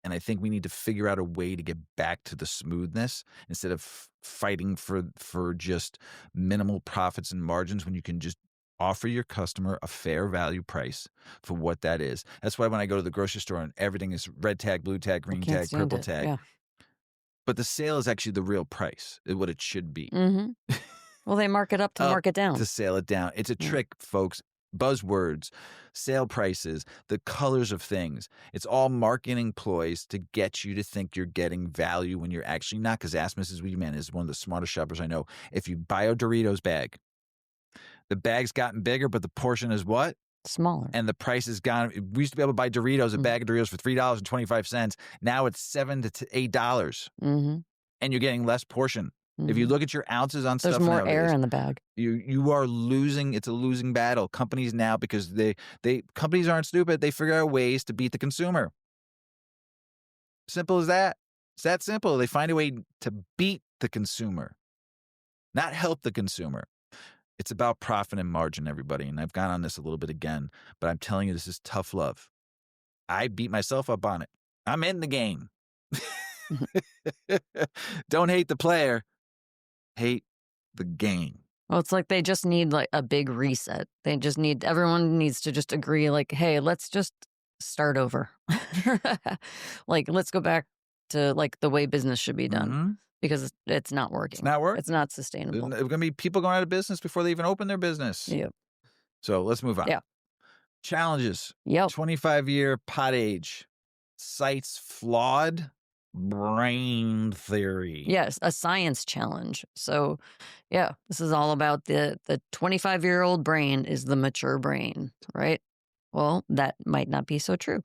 And I think we need to figure out a way to get back to the smoothness instead of fighting for just minimal profits and margins when you can just offer your customer a fair value price for what that is. That's why when I go to the grocery store and everything is red tag, blue tag, green tag, purple tag. Yeah. But the sale is actually the real price, what it should be. Well, they mark it up to mark it down. To sale it down. It's a trick, folks. Buzzwords, sale prices, the colors of things. It's all marketing ploys to get you to think you're getting value when you're actually not. Because Ask Mrs Weedman is one of the smartest shoppers I know. If you buy a Doritos bag, the bag's gotten bigger, but the portion is what? Smaller. And the price has gone. We used to be able to buy Doritos, a bag of Doritos for $3.25. Now it's $7 to $8. And you're getting less portion. If you look at your ounces on There's stuff more nowadays, air in the bag. You are losing. It's a losing battle. Companies now, because companies aren't stupid. They figure out ways to beat the consumer. Simple as that. It's that simple. They find a way to beat the consumer, not help the consumer. It's about profit and margin, everybody. And I've gone on this a little bit again, but I'm telling you, this is tough love. I beat myself up on it. I'm in the game. Don't hate the player. Hate the game. Well, it's like they just need like a big reset. Everyone needs to just agree like, hey, let's just start over. Like, let's go back to like the way business should be done. because it's not working. It's not working. It's not sustainable. There's going to be people going out of business before they even open their business. Yep. So let's move on. Yeah. Challenges. Yep. 25-year pot age. Cites flawed brain theory. Yes, a science challenge. So, yeah, this is all about the 25-year-old brain is the mature brain, right? Well, that might not be so true.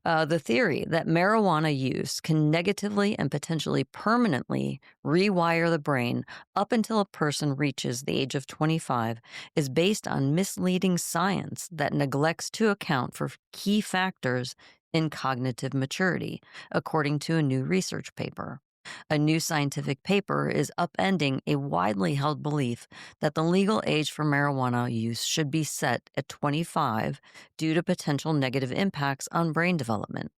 The theory that marijuana use can negatively and potentially permanently rewire the brain up until a person reaches the age of 25 is based on misleading science that neglects to account for key factors in cognitive maturity, according to a new research paper. A new scientific paper is upending a widely held belief that the legal age for marijuana use should be set at 25 due to potential negative impacts on brain development.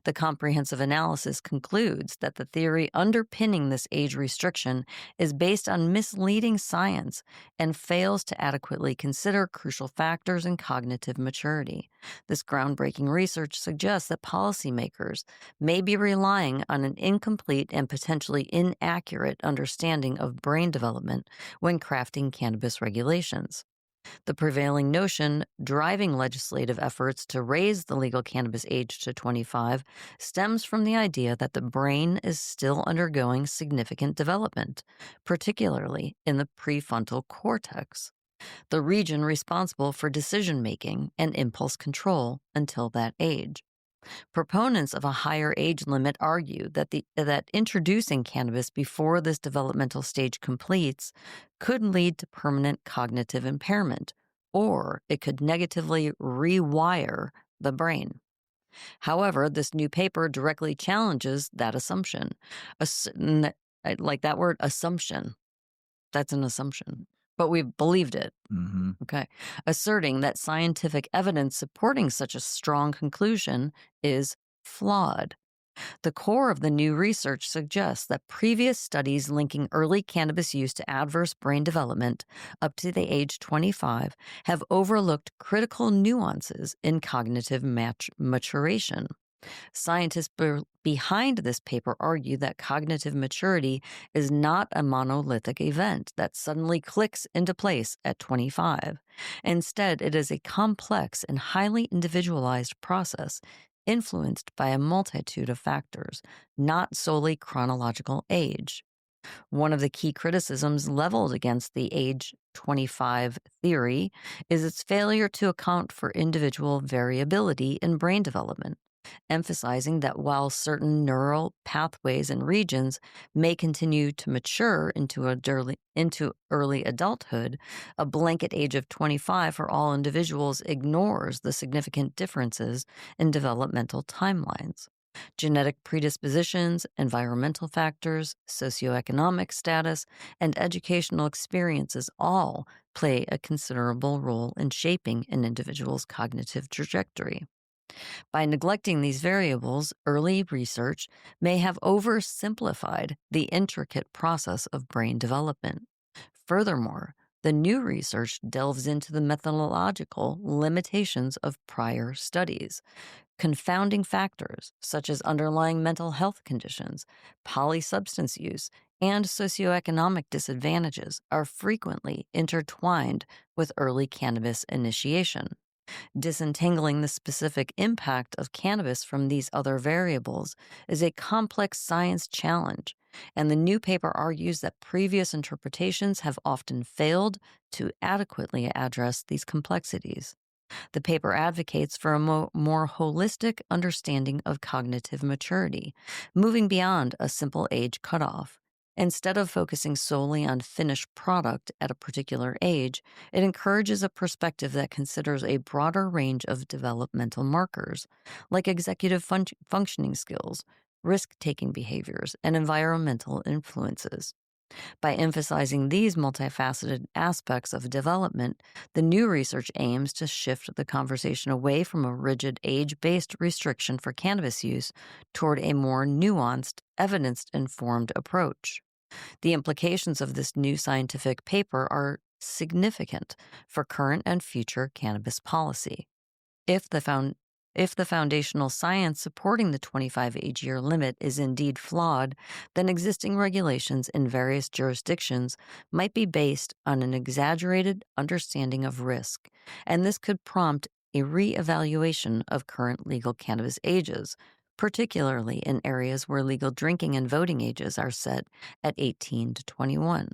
The comprehensive analysis concludes that the theory underpinning this age restriction is based on misleading science and fails to adequately consider crucial factors in cognitive maturity. This groundbreaking research suggests that policymakers may be relying on an incomplete and potentially inaccurate understanding of brain development when crafting cannabis regulations. The prevailing notion driving legislative efforts to raise the legal cannabis age to 25 stems from the idea that the brain is still undergoing significant development, particularly in the prefrontal cortex, the region responsible for decision-making and impulse control until that age. Proponents of a higher age limit argue that introducing cannabis before this developmental stage completes could lead to permanent cognitive impairment, or it could negatively rewire the brain. However, this new paper directly challenges that assumption. Like that word, assumption. That's an assumption. But we've believed it. Mm-hmm. Okay. Asserting that scientific evidence supporting such a strong conclusion is flawed. The core of the new research suggests that previous studies linking early cannabis use to adverse brain development up to the age 25 have overlooked critical nuances in cognitive maturation. Scientists behind this paper argue that cognitive maturity is not a monolithic event that suddenly clicks into place at 25. Instead, it is a complex and highly individualized process influenced by a multitude of factors, not solely chronological age. One of the key criticisms leveled against the age 25 theory is its failure to account for individual variability in brain development, emphasizing that while certain neural pathways and regions may continue to mature into early adulthood, a blanket age of 25 for all individuals ignores the significant differences in developmental timelines. Genetic predispositions, environmental factors, socioeconomic status, and educational experiences all play a considerable role in shaping an individual's cognitive trajectory. By neglecting these variables, early research may have oversimplified the intricate process of brain development. Furthermore, the new research delves into the methodological limitations of prior studies. Confounding factors such as underlying mental health conditions, polysubstance use, and socioeconomic disadvantages are frequently intertwined with early cannabis initiation. Disentangling the specific impact of cannabis from these other variables is a complex science challenge, and the new paper argues that previous interpretations have often failed to adequately address these complexities. The paper advocates for a more holistic understanding of cognitive maturity, moving beyond a simple age cutoff. Instead of focusing solely on finished product at a particular age, it encourages a perspective that considers a broader range of developmental markers, like executive functioning skills, risk-taking behaviors, and environmental influences. By emphasizing these multifaceted aspects of development, the new research aims to shift the conversation away from a rigid age-based restriction for cannabis use toward a more nuanced, evidence-informed approach. The implications of this new scientific paper are significant for current and future cannabis policy. If the If the foundational science supporting the 25 age year limit is indeed flawed, then existing regulations in various jurisdictions might be based on an exaggerated understanding of risk, and this could prompt a re-evaluation of current legal cannabis ages, particularly in areas where legal drinking and voting ages are set at 18 to 21.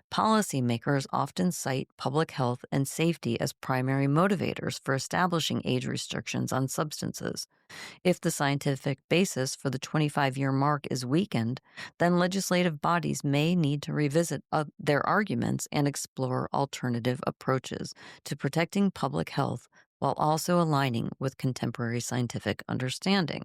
Policymakers often cite public health and safety as primary motivators for establishing age restrictions on substances. If the scientific basis for the 25-year mark is weakened, then legislative bodies may need to revisit their arguments and explore alternative approaches to protecting public health while also aligning with contemporary scientific understanding.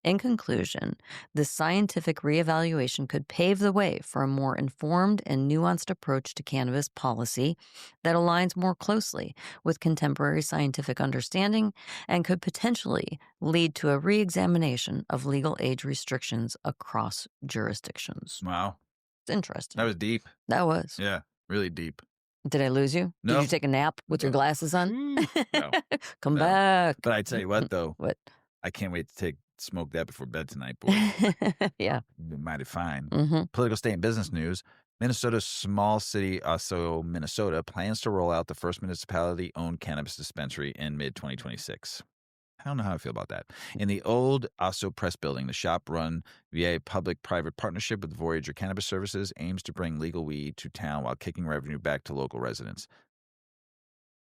In conclusion, this scientific reevaluation could pave the way for a more informed and nuanced approach to cannabis policy that aligns more closely with contemporary scientific understanding and could potentially lead to a reexamination of legal age restrictions across jurisdictions. Wow. It's interesting. That was deep. That was. Yeah, really deep. Did I lose you? No. Did you take a nap with your glasses on? No. Come No. back. But I tell you what, though. What? I can't wait to smoke that before bed tonight, boy. Yeah. You've been mighty fine. Mm-hmm. Political, state, and business news. Minnesota's small city, Oso, Minnesota, plans to roll out the first municipality-owned cannabis dispensary in mid-2026. I don't know how I feel about that. In the old Oso Press building, the shop, run via a public-private partnership with Voyager Cannabis Services, aims to bring legal weed to town while kicking revenue back to local residents.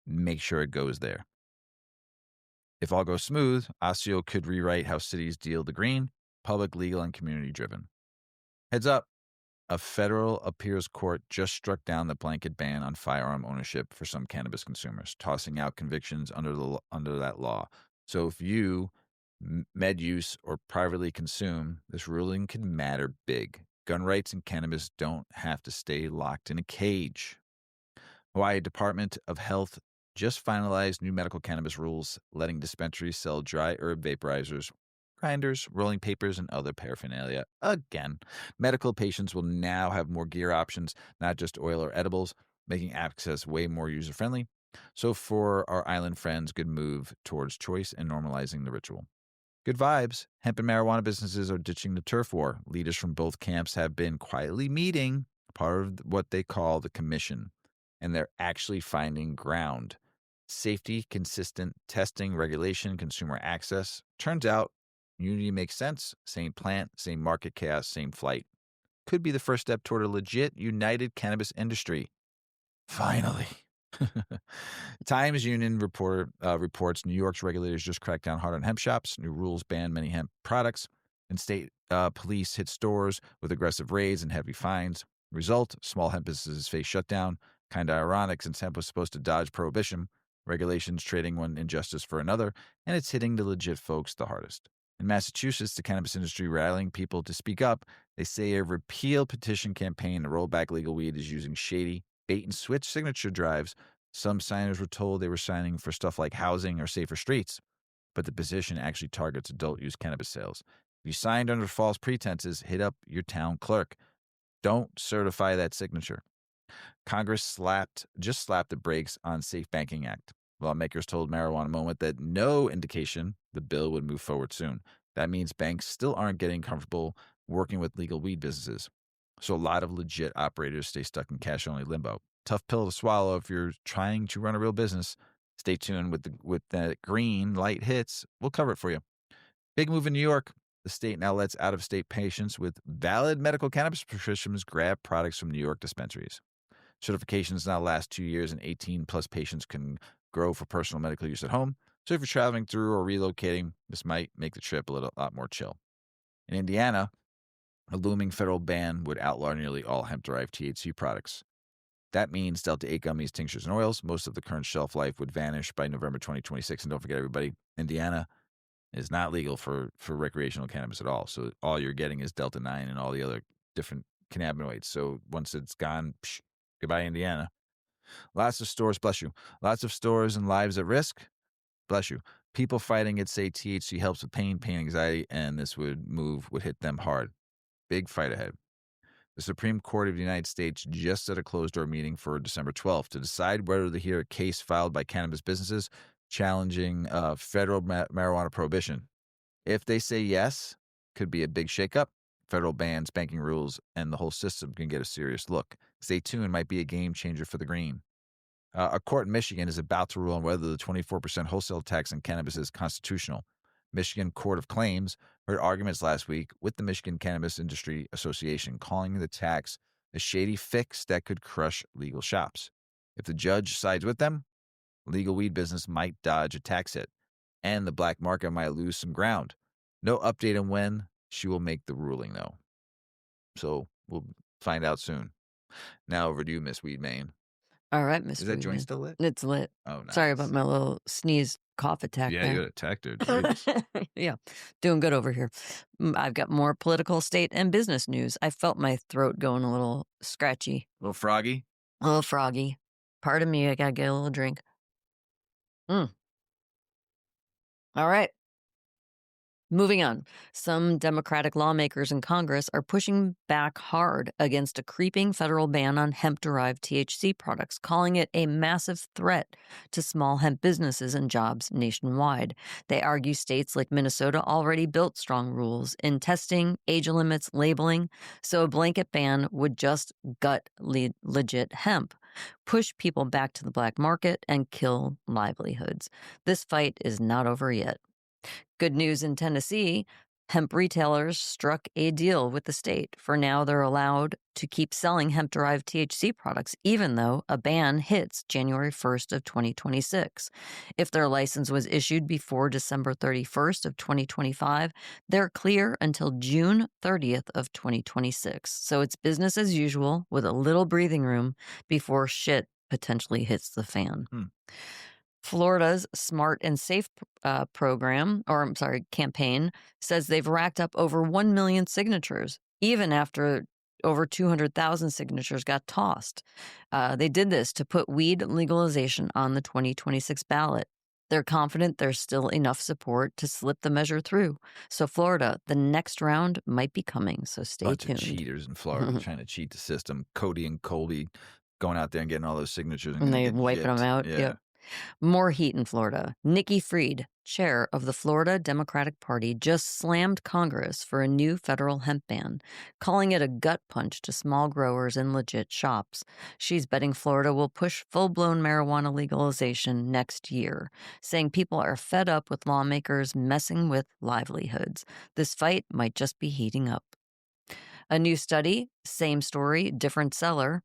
Make sure it goes there. If all goes smooth, Osseo could rewrite how cities deal the green, public, legal, and community-driven. Heads up, a federal appeals court just struck down the blanket ban on firearm ownership for some cannabis consumers, tossing out convictions under that law. So if you med use or privately consume, this ruling can matter big. Gun rights and cannabis don't have to stay locked in a cage. Hawaii Department of Health just finalized new medical cannabis rules, letting dispensaries sell dry herb vaporizers, grinders, rolling papers, and other paraphernalia. Again, medical patients will now have more gear options, not just oil or edibles, making access way more user-friendly. So for our island friends, good move towards choice and normalizing the ritual. Good vibes. Hemp and marijuana businesses are ditching the turf war. Leaders from both camps have been quietly meeting, part of what they call the commission, and they're actually finding ground. Safety, consistent testing, regulation, consumer access. Turns out, unity makes sense. Same plant, same market chaos, same flight. Could be the first step toward a legit, united cannabis industry. Finally. Times Union reports New York's regulators just cracked down hard on hemp shops. New rules ban many hemp products. And state police hit stores with aggressive raids and heavy fines. Result, small hemp businesses face shutdown. Kind of ironic since hemp was supposed to dodge prohibition. Regulations trading one injustice for another, and it's hitting the legit folks the hardest. In Massachusetts, the cannabis industry rallying people to speak up. They say a repeal petition campaign to roll back legal weed is using shady bait-and-switch signature drives. Some signers were told they were signing for stuff like housing or safer streets, but the petition actually targets adult-use cannabis sales. If you signed under false pretenses, hit up your town clerk. Don't certify that signature. Congress just slapped the brakes on Safe Banking Act. Lawmakers told Marijuana Moment that no indication the bill would move forward soon. That means banks still aren't getting comfortable working with legal weed businesses. So a lot of legit operators stay stuck in cash-only limbo. Tough pill to swallow if you're trying to run a real business. Stay tuned with the green light hits. We'll cover it for you. Big move in New York. The state now lets out-of-state patients with valid medical cannabis prescriptions grab products from New York dispensaries. Certifications now last 2 years, and 18-plus patients can grow for personal medical use at home. So if you're traveling through or relocating, this might make the trip a lot more chill. In Indiana, a looming federal ban would outlaw nearly all hemp-derived THC products. That means Delta-8 gummies, tinctures, and oils. Most of the current shelf life would vanish by November 2026. And don't forget, everybody, Indiana is not legal for recreational cannabis at all. So all you're getting is Delta-9 and all the other different cannabinoids. So once it's gone, goodbye, Indiana. Lots of stores, bless you. Lots of stores and lives at risk, bless you. People fighting it say THC helps with pain anxiety, and this would hit them hard. Big fight ahead. The Supreme Court of the United States just set a closed-door meeting for December 12th to decide whether to hear a case filed by cannabis businesses challenging federal marijuana prohibition. If they say yes, could be a big shakeup. Federal bans, banking rules, and the whole system can get a serious look. Stay tuned, might be a game changer for the green. A court in Michigan is about to rule on whether the 24% wholesale tax on cannabis is constitutional. Michigan Court of Claims heard arguments last week with the Michigan Cannabis Industry Association, calling the tax a shady fix that could crush legal shops. If the judge sides with them, legal weed business might dodge a tax hit, and the black market might lose some ground. No update on when she will make the ruling, though. So we'll find out soon. Now over to you, Miss Weedman. All right, Mr. Is that joint Weedman. still lit? It's lit. Oh, nice. Sorry about my little sneeze cough attack Yeah, there. you got attacked there. Jeez. Yeah, doing good over here. I've got more political, state, and business news. I felt my throat going a little scratchy, A little froggy. a little froggy. Pardon me, I gotta get a little drink. All right. Moving on, some Democratic lawmakers in Congress are pushing back hard against a creeping federal ban on hemp-derived THC products, calling it a massive threat to small hemp businesses and jobs nationwide. They argue states like Minnesota already built strong rules in testing, age limits, labeling, so a blanket ban would just gut legit hemp, push people back to the black market, and kill livelihoods. This fight is not over yet. Good news in Tennessee, hemp retailers struck a deal with the state. For now, they're allowed to keep selling hemp-derived THC products, even though a ban hits January 1st of 2026. If their license was issued before December 31st of 2025, they're clear until June 30th of 2026. So it's business as usual with a little breathing room before shit potentially hits the fan. Florida's Smart and Safe campaign says they've racked up over 1 million signatures, even after over 200,000 signatures got tossed. They did this to put weed legalization on the 2026 ballot. They're confident there's still enough support to slip the measure through. So Florida, the next round might be coming, so stay Bunch tuned. of cheaters in Florida trying to cheat the system. Cody and Colby going out there and getting all those signatures. And they wiping them out. Yeah. Yep. More heat in Florida. Nikki Fried, chair of the Florida Democratic Party, just slammed Congress for a new federal hemp ban, calling it a gut punch to small growers and legit shops. She's betting Florida will push full-blown marijuana legalization next year, saying people are fed up with lawmakers messing with livelihoods. This fight might just be heating up. A new study, same story, different seller,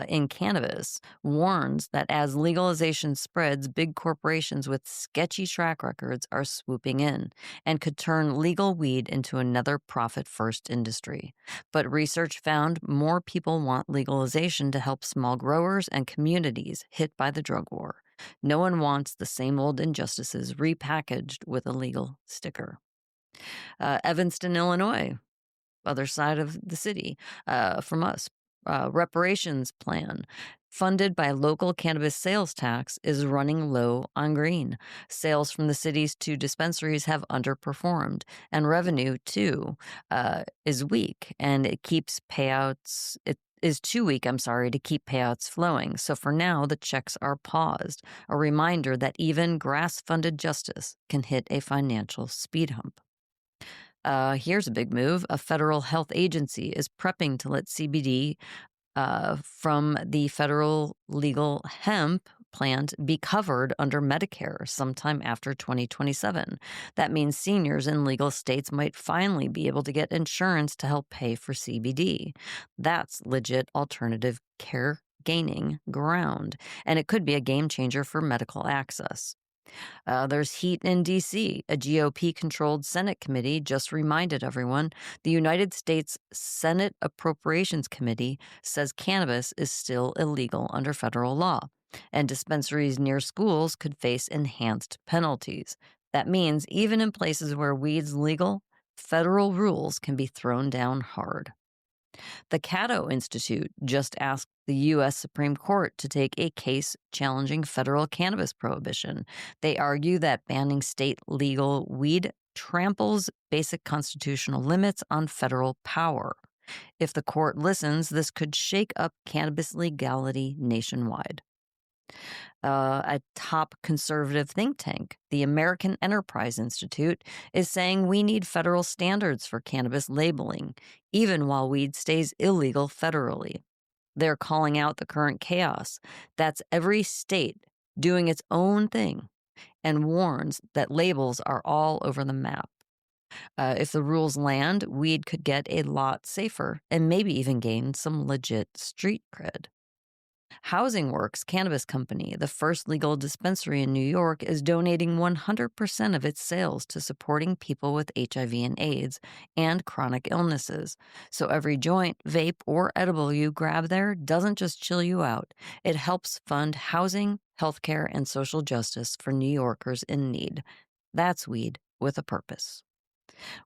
in Cannabis, warns that as legalization spreads, big corporations with sketchy track records are swooping in and could turn legal weed into another profit-first industry. But research found more people want legalization to help small growers and communities hit by the drug war. No one wants the same old injustices repackaged with a legal sticker. Evanston, Illinois, other side of the city from us. Reparations plan funded by local cannabis sales tax is running low on green. Sales from the city's 2 dispensaries have underperformed, and revenue, too, is weak, and it keeps payouts... It is too weak, to keep payouts flowing. So for now, the checks are paused, a reminder that even grass-funded justice can hit a financial speed hump. Here's a big move. A federal health agency is prepping to let CBD from the federal legal hemp plant be covered under Medicare sometime after 2027. That means seniors in legal states might finally be able to get insurance to help pay for CBD. That's legit alternative care gaining ground, and it could be a game changer for medical access. There's heat in D.C. A GOP-controlled Senate committee just reminded everyone the United States Senate Appropriations Committee says cannabis is still illegal under federal law, and dispensaries near schools could face enhanced penalties. That means even in places where weed's legal, federal rules can be thrown down hard. The Cato Institute just asked the U.S. Supreme Court to take a case challenging federal cannabis prohibition. They argue that banning state legal weed tramples basic constitutional limits on federal power. If the court listens, this could shake up cannabis legality nationwide. A top conservative think tank, the American Enterprise Institute, is saying we need federal standards for cannabis labeling, even while weed stays illegal federally. They're calling out the current chaos. That's every state doing its own thing and warns that labels are all over the map. If the rules land, weed could get a lot safer and maybe even gain some legit street cred. Housing Works Cannabis Company, the first legal dispensary in New York, is donating 100% of its sales to supporting people with HIV and AIDS and chronic illnesses. So every joint, vape, or edible you grab there doesn't just chill you out, it helps fund housing, healthcare, and social justice for New Yorkers in need. That's weed with a purpose.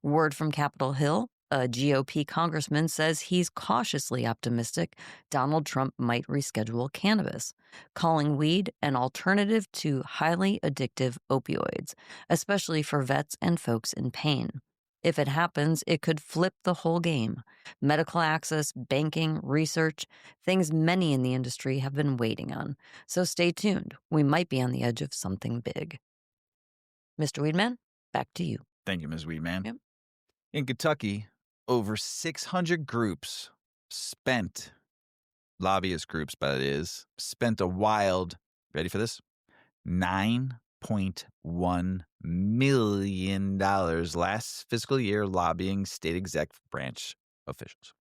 Word from Capitol Hill, a GOP congressman says he's cautiously optimistic Donald Trump might reschedule cannabis, calling weed an alternative to highly addictive opioids, especially for vets and folks in pain. If it happens, it could flip the whole game. Medical access, banking, research, things many in the industry have been waiting on. So stay tuned. We might be on the edge of something big. Mr. Weedman, back to you. Thank you, Ms. Weedman. Yep. In Kentucky, over 600 groups lobbyist groups, but it is, spent a wild, ready for this? $9.1 million last fiscal year lobbying state executive branch officials.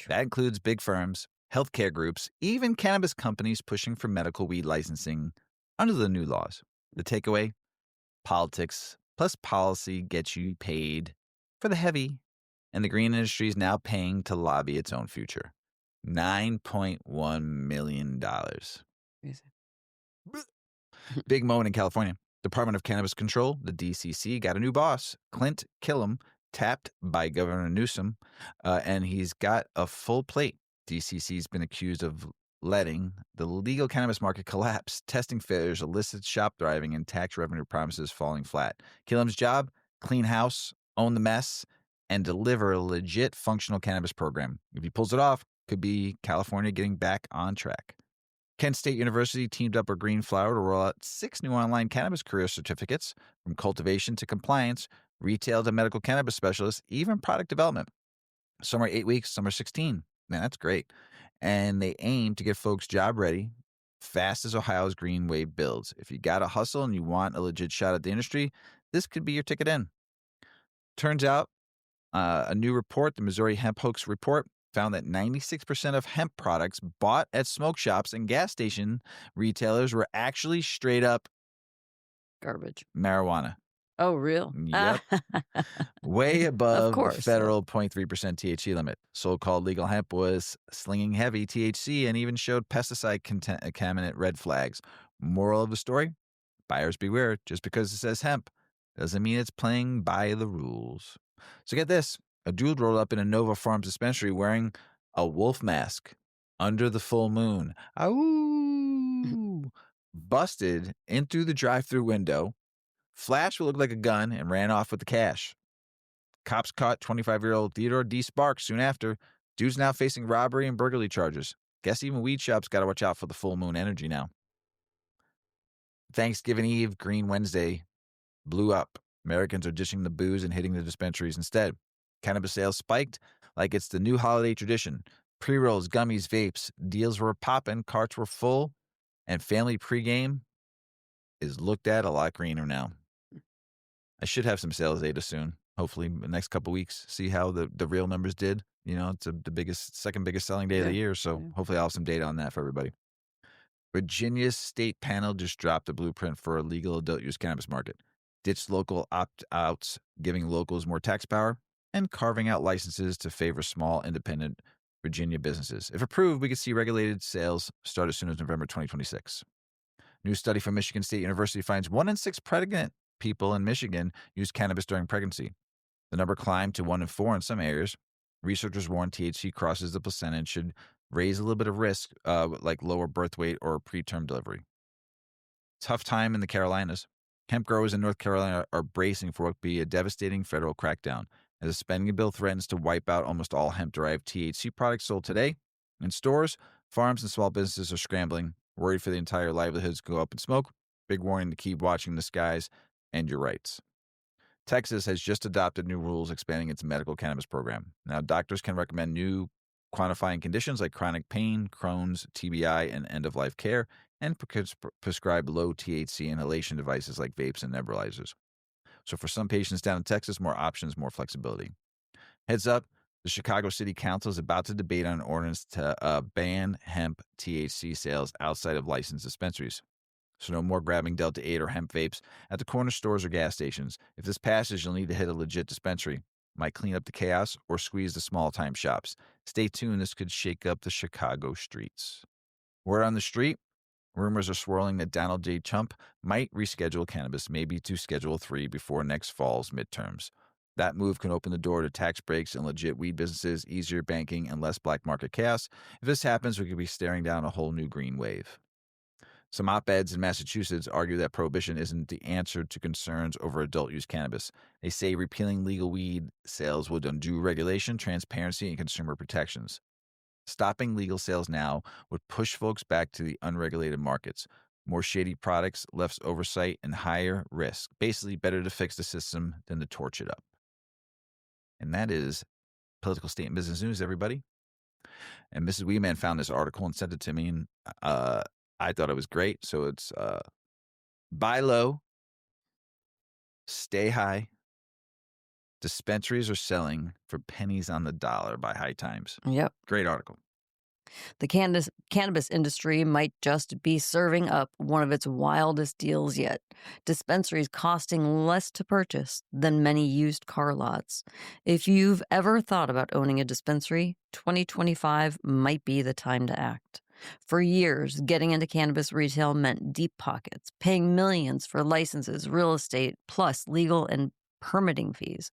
That includes big firms, healthcare groups, even cannabis companies pushing for medical weed licensing under the new laws. The takeaway? Politics plus policy gets you paid for the heavy, and the green industry is now paying to lobby its own future. $9.1 million. Crazy. Big moment in California. Department of Cannabis Control, the DCC, got a new boss, Clint Killam, tapped by Governor Newsom, and he's got a full plate. DCC's been accused of letting the legal cannabis market collapse, testing failures, illicit shop driving, and tax revenue promises falling flat. Killam's job? Clean house, own the mess, and deliver a legit functional cannabis program. If he pulls it off, could be California getting back on track. Kent State University teamed up with Green Flower to roll out 6 new online cannabis career certificates, from cultivation to compliance, retail to medical cannabis specialists, even product development. Some are 8 weeks, some are 16. Man, that's great. And they aim to get folks job ready fast as Ohio's green wave builds. If you got to hustle and you want a legit shot at the industry, this could be your ticket in. Turns out, a new report, the Missouri Hemp Hoax Report, found that 96% of hemp products bought at smoke shops and gas station retailers were actually straight up Garbage. marijuana. Oh, real? Yep. Way above course, the federal 0.3% THC limit. So-called legal hemp was slinging heavy THC and even showed pesticide contaminant red flags. Moral of the story? Buyers beware. Just because it says hemp doesn't mean it's playing by the rules. So get this. A dude rolled up in a Nova Farms dispensary wearing a wolf mask under the full moon. Ow! Busted in through the drive-through window, flashed what looked like a gun, and ran off with the cash. Cops caught 25-year-old Theodore D. Sparks soon after. Dude's now facing robbery and burglary charges. Guess even weed shops got to watch out for the full moon energy now. Thanksgiving Eve, Green Wednesday, blew up. Americans are dishing the booze and hitting the dispensaries instead. Cannabis sales spiked like it's the new holiday tradition. Pre-rolls, gummies, vapes, deals were popping, carts were full, and family pregame is looked at a lot greener now. I should have some sales data soon, hopefully in the next couple weeks, see how the real numbers did. You know, it's the second biggest selling day of the year, so hopefully I'll have some data on that for everybody. Virginia's state panel just dropped a blueprint for a legal adult use cannabis market. Ditched local opt-outs, giving locals more tax power, and carving out licenses to favor small, independent Virginia businesses. If approved, we could see regulated sales start as soon as November 2026. New study from Michigan State University finds 1 in 6 pregnant people in Michigan use cannabis during pregnancy. The number climbed to 1 in 4 in some areas. Researchers warn THC crosses the placenta and should raise a little bit of risk, like lower birth weight or preterm delivery. Tough time in the Carolinas. Hemp growers in North Carolina are bracing for what would be a devastating federal crackdown, as a spending bill threatens to wipe out almost all hemp-derived THC products sold today. In stores, farms and small businesses are scrambling, Worried for the entire livelihoods go up in smoke? Big warning to keep watching the skies and your rights. Texas has just adopted new rules expanding its medical cannabis program. Now, doctors can recommend new quantifying conditions like chronic pain, Crohn's, TBI, and end of life care, and prescribe low THC inhalation devices like vapes and nebulizers. So, for some patients down in Texas, more options, more flexibility. Heads up, the Chicago City Council is about to debate on an ordinance to ban hemp THC sales outside of licensed dispensaries. So no more grabbing Delta 8 or hemp vapes at the corner stores or gas stations. If this passes, you'll need to hit a legit dispensary. Might clean up the chaos or squeeze the small-time shops. Stay tuned. This could shake up the Chicago streets. Word on the street, rumors are swirling that Donald J. Trump might reschedule cannabis maybe to Schedule 3 before next fall's midterms. That move can open the door to tax breaks and legit weed businesses, easier banking, and less black market chaos. If this happens, we could be staring down a whole new green wave. Some op-eds in Massachusetts argue that prohibition isn't the answer to concerns over adult-use cannabis. They say repealing legal weed sales would undo regulation, transparency, and consumer protections. Stopping legal sales now would push folks back to the unregulated markets. More shady products, less oversight, and higher risk. Basically, better to fix the system than to torch it up. And that is Political State and Business News, everybody. And Mrs. Weedman found this article and sent it to me, and I thought it was great. So it's buy low, stay high. Dispensaries are selling for pennies on the dollar by High Times. Yep. Great article. The cannabis industry might just be serving up one of its wildest deals yet. Dispensaries costing less to purchase than many used car lots. If you've ever thought about owning a dispensary, 2025 might be the time to act. For years, getting into cannabis retail meant deep pockets, paying millions for licenses, real estate, plus legal and permitting fees.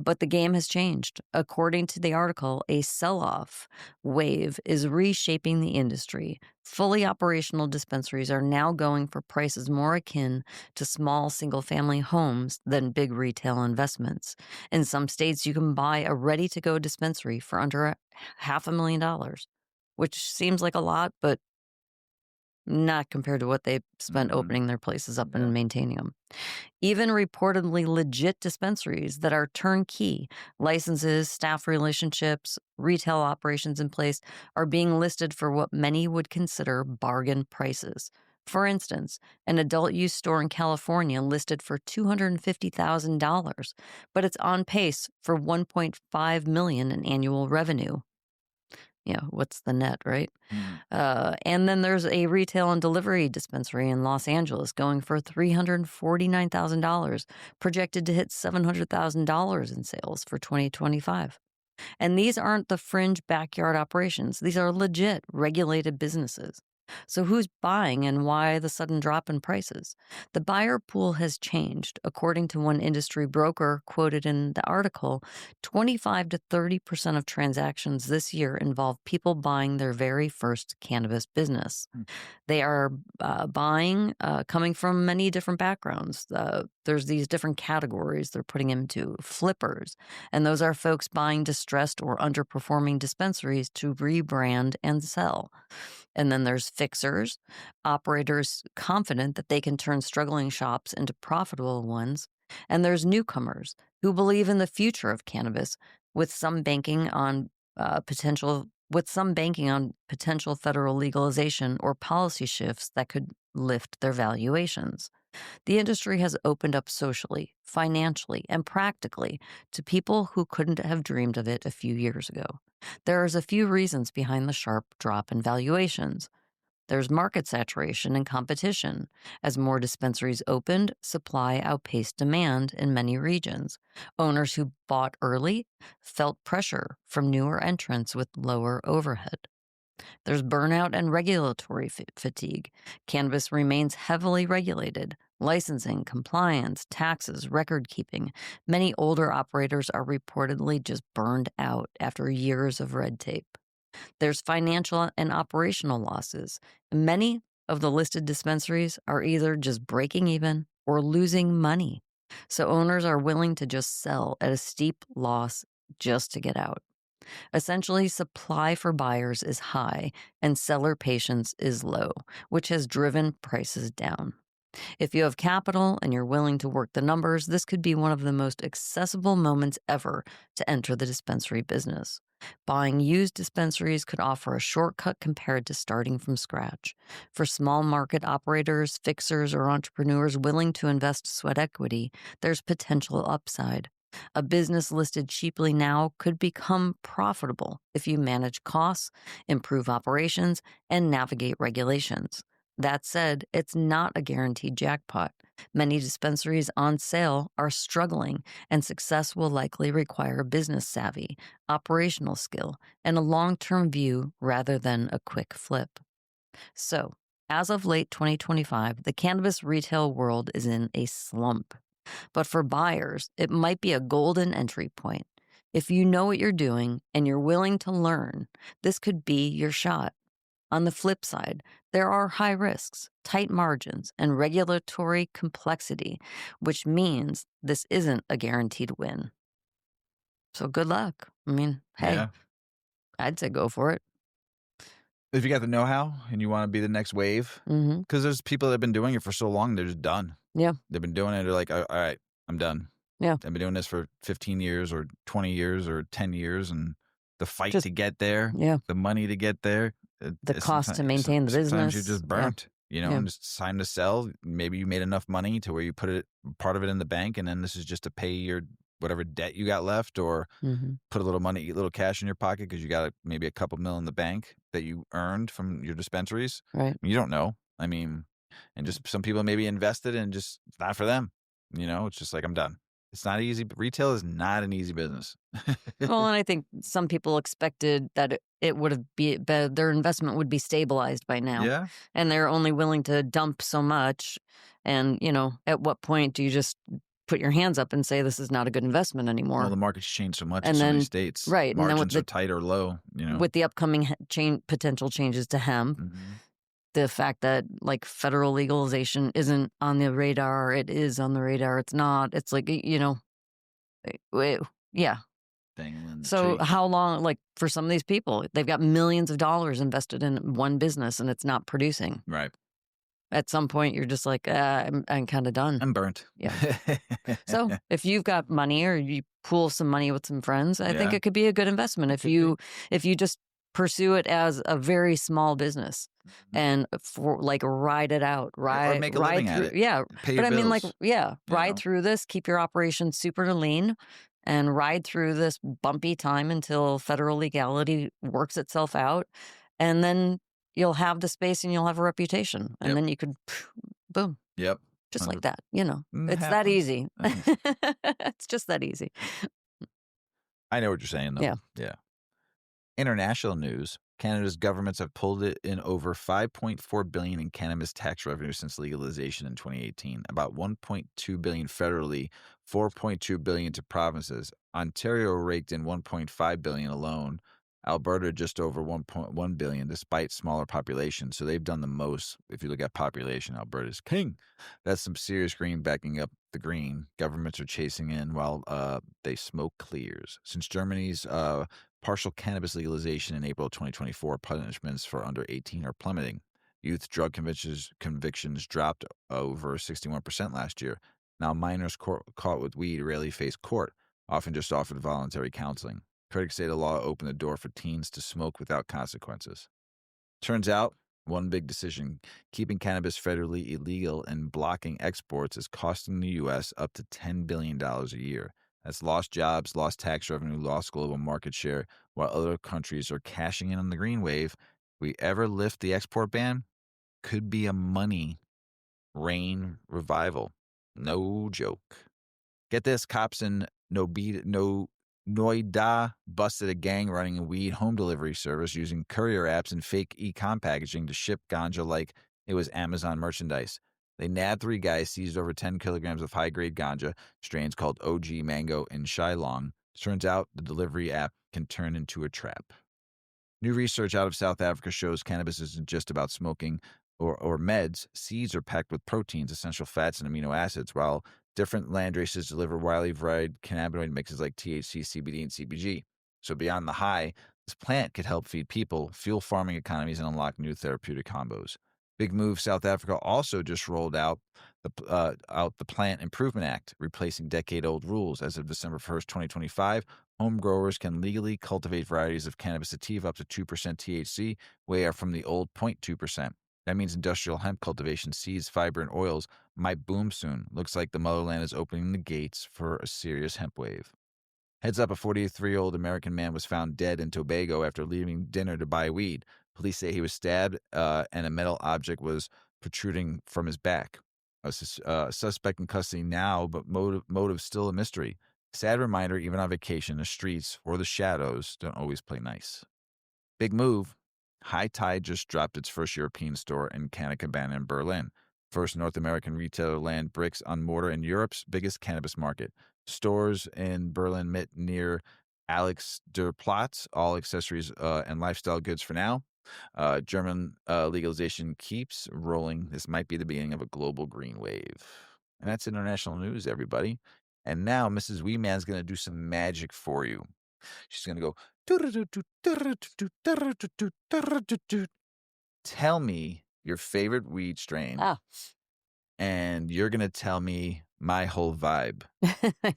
But the game has changed. According to the article, a sell-off wave is reshaping the industry. Fully operational dispensaries are now going for prices more akin to small single-family homes than big retail investments. In some states, you can buy a ready-to-go dispensary for under $500,000, which seems like a lot, but not compared to what they spent opening their places up and maintaining them. Even reportedly legit dispensaries that are turnkey, licenses, staff relationships, retail operations in place, are being listed for what many would consider bargain prices. For instance, an adult use store in California listed for $250,000, but it's on pace for $1.5 million in annual revenue. What's the net, right? And then there's a retail and delivery dispensary in Los Angeles going for $349,000, projected to hit $700,000 in sales for 2025. And these aren't the fringe backyard operations. These are legit regulated businesses. So who's buying and why the sudden drop in prices? The buyer pool has changed. According to one industry broker quoted in the article, 25 to 30% of transactions this year involve people buying their very first cannabis business. They are buying coming from many different backgrounds. There's these different categories they're putting into flippers, and those are folks buying distressed or underperforming dispensaries to rebrand and sell. And then there's fixers, operators confident that they can turn struggling shops into profitable ones. And there's newcomers who believe in the future of cannabis, with some banking on potential federal legalization or policy shifts that could lift their valuations. The industry has opened up socially, financially, and practically to people who couldn't have dreamed of it a few years ago. There's a few reasons behind the sharp drop in valuations. There's market saturation and competition. As more dispensaries opened, supply outpaced demand in many regions. Owners who bought early felt pressure from newer entrants with lower overhead. There's burnout and regulatory fatigue. Cannabis remains heavily regulated. Licensing, compliance, taxes, record keeping. Many older operators are reportedly just burned out after years of red tape. There's financial and operational losses. Many of the listed dispensaries are either just breaking even or losing money. So owners are willing to just sell at a steep loss just to get out. Essentially, supply for buyers is high and seller patience is low, which has driven prices down. If you have capital and you're willing to work the numbers, this could be one of the most accessible moments ever to enter the dispensary business. Buying used dispensaries could offer a shortcut compared to starting from scratch. For small market operators, fixers, or entrepreneurs willing to invest sweat equity, there's potential upside. A business listed cheaply now could become profitable if you manage costs, improve operations, and navigate regulations. That said, it's not a guaranteed jackpot. Many dispensaries on sale are struggling, and success will likely require business savvy, operational skill, and a long term view rather than a quick flip. So, as of late 2025, the cannabis retail world is in a slump. But for buyers, it might be a golden entry point. If you know what you're doing and you're willing to learn, this could be your shot. On the flip side, there are high risks, tight margins, and regulatory complexity, which means this isn't a guaranteed win. So good luck. I mean, hey, Yeah. I'd say go for it. If you got the know-how and you want to be the next wave, Mm-hmm. because there's people that have been doing it for so long, they're just done. Yeah. They've been doing it. They're like, all right, I'm done. Yeah. I've been doing this for 15 years or 20 years or 10 years. And the fight Just- to get there, Yeah. the money to get there, The cost to maintain the sometimes business. you're just Yeah. burnt, Yeah. and it's time to sell. Maybe you made enough money to where you put it, part of it in the bank, and then this is just to pay your whatever debt you got left, or Mm-hmm. put a little money, a little cash in your pocket because you got maybe a couple mil in the bank that you earned from your dispensaries. Right. You don't know. I mean, and just some people maybe invested and just it's not for them. It's just like, I'm done. It's not easy. But retail is not an easy business. Well, and I think some people expected that it would have their investment would be stabilized by now. Yeah. And they're only willing to dump so much. And, at what point do you just put your hands up and say this is not a good investment anymore? Well, the market's changed so much And in so many then- states. right, and then with Margins are the- tight or low, With the upcoming potential changes to hemp, Mhm. the fact that like federal legalization isn't on the radar, it is on the radar, it's not. It's like, yeah. Dangling the So tree. how long, like for some of these people, they've got millions of dollars invested in one business and it's not producing. Right. At some point, you're just like, I'm kind of done. I'm burnt. Yeah. So if you've got money or you pool some money with some friends, I think Yeah. it could be a good investment if Could you just pursue it as a very small business Mhm. and for like ride it out, ride make a living at through, it. yeah. Pay But your I mean, like, bills, yeah, you ride know? through this, keep your operation super lean, and ride through this bumpy time until federal legality works itself out, and then you'll have the space and you'll have a reputation, and Yep. then you could, boom, Yep. just like 100 that. It's that happens. easy. It's just that easy. I know what you're saying, though. Yeah. Yeah. International news. Canada's governments have pulled in over $5.4 billion in cannabis tax revenue since legalization in 2018. About $1.2 billion federally, $4.2 billion to provinces. Ontario raked in $1.5 billion alone. Alberta just over $1.1 billion, despite smaller population. So they've done the most. If you look at population, Alberta's king. That's some serious green backing up the green. Governments are chasing in while they smoke clears. Since Germany's partial cannabis legalization in April 2024, punishments for under 18 are plummeting. Youth drug convictions dropped over 61% last year. Now minors caught with weed rarely face court, often just offered voluntary counseling. Critics say the law opened the door for teens to smoke without consequences. Turns out, one big decision, keeping cannabis federally illegal and blocking exports is costing the U.S. up to $10 billion a year. That's lost jobs, lost tax revenue, lost global market share, while other countries are cashing in on the green wave. If we ever lift the export ban, could be a money rain revival. No joke. Get this, cops in Noida busted a gang running a weed home delivery service using courier apps and fake e-com packaging to ship ganja like it was Amazon merchandise. They nabbed 3 guys, seized over 10 kilograms of high-grade ganja, strains called OG Mango and Shylong. Turns out the delivery app can turn into a trap. New research out of South Africa shows cannabis isn't just about smoking or meds. Seeds are packed with proteins, essential fats, and amino acids, while different land races deliver widely varied cannabinoid mixes like THC, CBD, and CBG. So beyond the high, this plant could help feed people, fuel farming economies, and unlock new therapeutic combos. Big move. South Africa also just rolled out the Plant Improvement Act, replacing decade-old rules. As of December 1st, 2025, home growers can legally cultivate varieties of cannabis sativa up to 2% THC, way up from the old 0.2%. That means industrial hemp cultivation, seeds, fiber, and oils might boom soon. Looks like the motherland is opening the gates for a serious hemp wave. Heads up, a 43-year-old American man was found dead in Tobago after leaving dinner to buy weed. Police say he was stabbed and a metal object was protruding from his back. A suspect in custody now, but motive still a mystery. Sad reminder, even on vacation, the streets or the shadows don't always play nice. Big move. High Tide just dropped its first European store in Cannabis in Berlin. First North American retailer land bricks on mortar in Europe's biggest cannabis market. Stores in Berlin met near Alex der Platz, all accessories and lifestyle goods for now. German legalization keeps rolling. This might be the beginning of a global green wave. And that's international news, everybody. And now Mrs. Weedman's going to do some magic for you. She's going to go. Tell me your favorite weed strain, and you're going to tell me my whole vibe.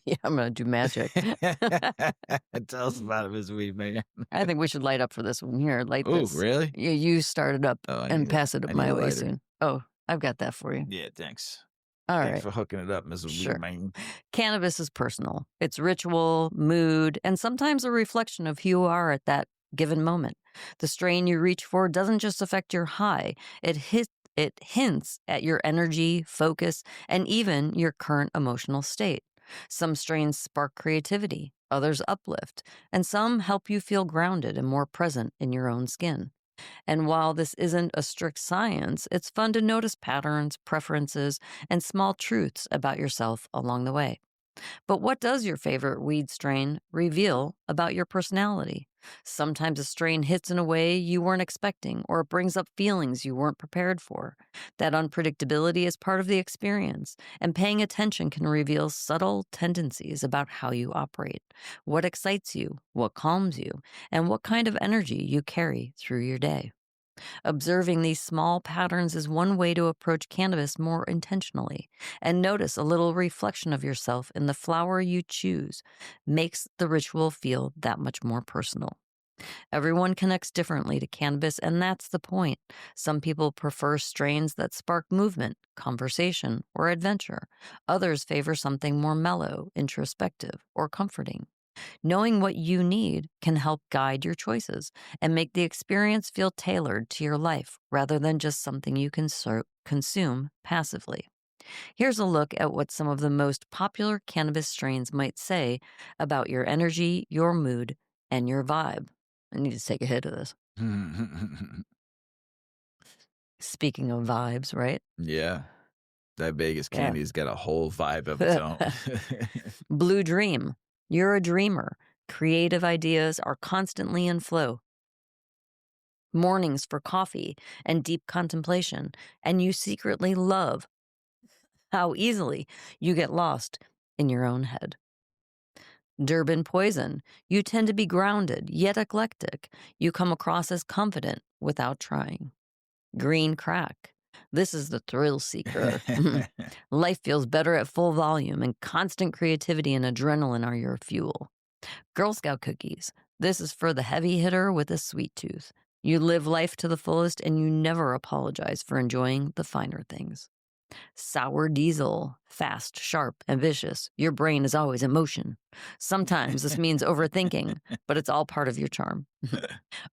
Yeah, I'm going to do magic. Tell us about it, Mrs. Weedman. I think we should light up for this one. Here, light this. Oh, really? You start it up and pass it I my need a way lighter. soon. Oh, I've got that for you. Yeah, thanks. All Thanks right. for hooking it up, Mrs. Sure. Weedman. Cannabis is personal. It's ritual, mood, and sometimes a reflection of who you are at that given moment. The strain you reach for doesn't just affect your high, it hints at your energy, focus, and even your current emotional state. Some strains spark creativity, others uplift, and some help you feel grounded and more present in your own skin. And while this isn't a strict science, it's fun to notice patterns, preferences, and small truths about yourself along the way. But what does your favorite weed strain reveal about your personality? Sometimes a strain hits in a way you weren't expecting, or it brings up feelings you weren't prepared for. That unpredictability is part of the experience, and paying attention can reveal subtle tendencies about how you operate, what excites you, what calms you, and what kind of energy you carry through your day. Observing these small patterns is one way to approach cannabis more intentionally, and notice a little reflection of yourself in the flower you choose makes the ritual feel that much more personal. Everyone connects differently to cannabis, and that's the point. Some people prefer strains that spark movement, conversation, or adventure. Others favor something more mellow, introspective, or comforting. Knowing what you need can help guide your choices and make the experience feel tailored to your life rather than just something you can consume passively. Here's a look at what some of the most popular cannabis strains might say about your energy, your mood, and your vibe. I need to take a hit of this. Speaking of vibes, right? Yeah. That Vegas candy's got a whole vibe of its own. Blue Dream. You're a dreamer. Creative ideas are constantly in flow. Mornings for coffee and deep contemplation, and you secretly love how easily you get lost in your own head. Durban Poison. You tend to be grounded, yet eclectic. You come across as confident without trying. Green Crack. This is the thrill seeker. Life feels better at full volume, and constant creativity and adrenaline are your fuel. Girl Scout Cookies. This is for the heavy hitter with a sweet tooth. You live life to the fullest, and you never apologize for enjoying the finer things. Sour Diesel. Fast, sharp, ambitious. Your brain is always in motion. Sometimes this means overthinking, but it's all part of your charm.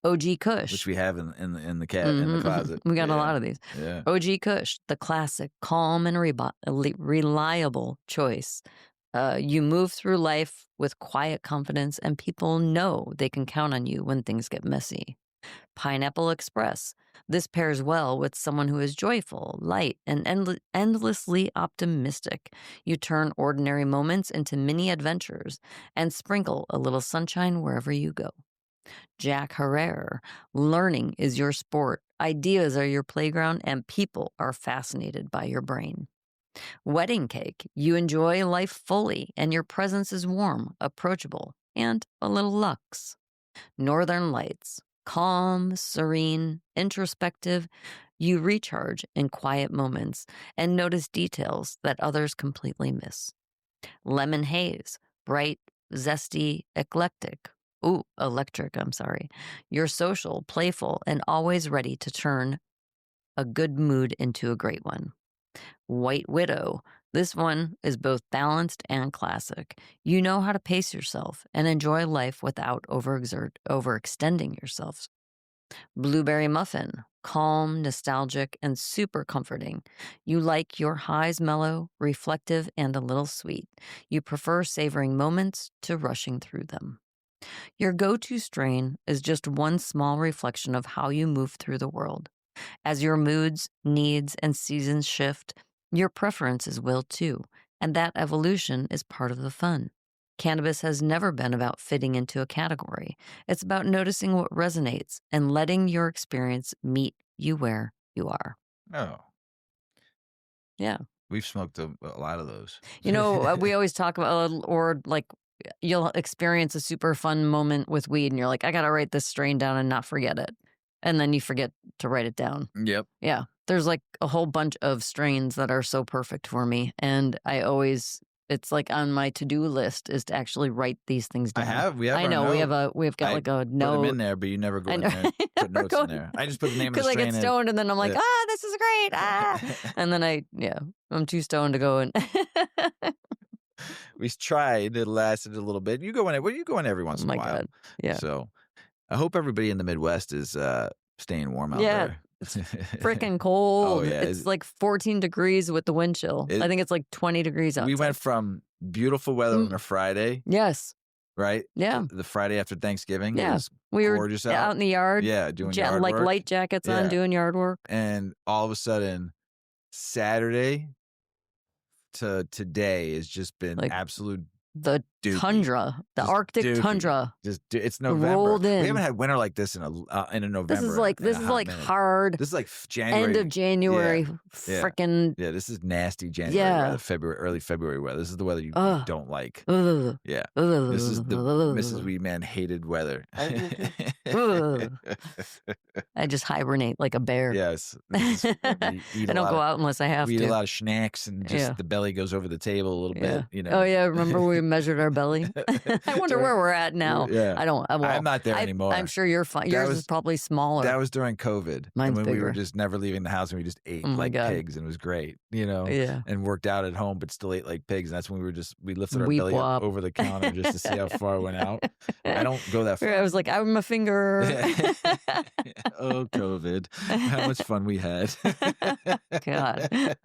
OG Kush. Which we have in the closet. We got a lot of these. Yeah. OG Kush, the classic, calm and reliable choice. You move through life with quiet confidence, and people know they can count on you when things get messy. Pineapple Express. This pairs well with someone who is joyful, light, and endlessly optimistic. You turn ordinary moments into mini adventures and sprinkle a little sunshine wherever you go. Jack Herrera. Learning is your sport. Ideas are your playground, and people are fascinated by your brain. Wedding Cake. You enjoy life fully, and your presence is warm, approachable, and a little luxe. Northern lights. Calm, serene, introspective. You recharge in quiet moments and notice details that others completely miss. Lemon haze. Bright, zesty, eclectic. Ooh, electric, I'm sorry. You're social, playful, and always ready to turn a good mood into a great one. White Widow. This one is both balanced and classic. You know how to pace yourself and enjoy life without overextending yourself. Blueberry Muffin. Calm, nostalgic, and super comforting. You like your highs mellow, reflective, and a little sweet. You prefer savoring moments to rushing through them. Your go-to strain is just one small reflection of how you move through the world. As your moods, needs, and seasons shift, your preferences will too, and that evolution is part of the fun. Cannabis has never been about fitting into a category. It's about noticing what resonates and letting your experience meet you where you are. Oh, Yeah. we've smoked a lot of those. You know, we always talk about, or like, you'll experience a super fun moment with weed and you're like, I got to write this strain down and not forget it. And then you forget to write it down. Yep. Yeah. There's like a whole bunch of strains that are so perfect for me. And it's like on my to-do list is to actually write these things down. We have I our know note. we've got like a Put note. them in there, but you never go in there and put notes in there. I just put the name of the Because I strain get in. stoned and then I'm like, Yeah. this is great. And then I'm too stoned to go and We tried. It lasted a little bit. You go in. Well, you go in every once in a while. God. Yeah. So I hope everybody in the Midwest is staying warm out Yeah, there. it's freaking cold. Oh, yeah. It's like 14 degrees with the wind chill. I think it's like 20 degrees outside. We went from beautiful weather on a Friday. Yes. Right? Yeah. The Friday after Thanksgiving. Yeah. It was we were gorgeous out in the yard. Yeah, doing yard like work. light jackets on, Yeah. doing yard work. And all of a sudden, Saturday to today has just been Like absolute the dookie. tundra, the Just Arctic dookie. tundra. It's November. Rolled in. We haven't had winter like this in a November. This is like hard. This is like January. End of January. Yeah. Frickin' Yeah, this is nasty January weather, early February weather. This is the weather you don't like. Yeah. This is the Mrs. Weedman hated weather. I just hibernate like a bear. Yes. I don't go out unless I have we eat to. a lot of snacks and just the belly goes over the table a little bit, you know. Oh yeah, remember we measured our belly? I wonder where we're at now. Yeah. I'm not there anymore. I'm sure you're fine. Yours is probably smaller. That was during COVID. Mine's when bigger. we were just never leaving the house and we just ate like pigs and it was great, you know. Yeah. And worked out at home but still ate like pigs. And that's when we lifted our Weep belly wop. up over the counter just to see how far it went out. I don't go that far. I was like, I'm a finger. Oh, COVID. How much fun we had. God.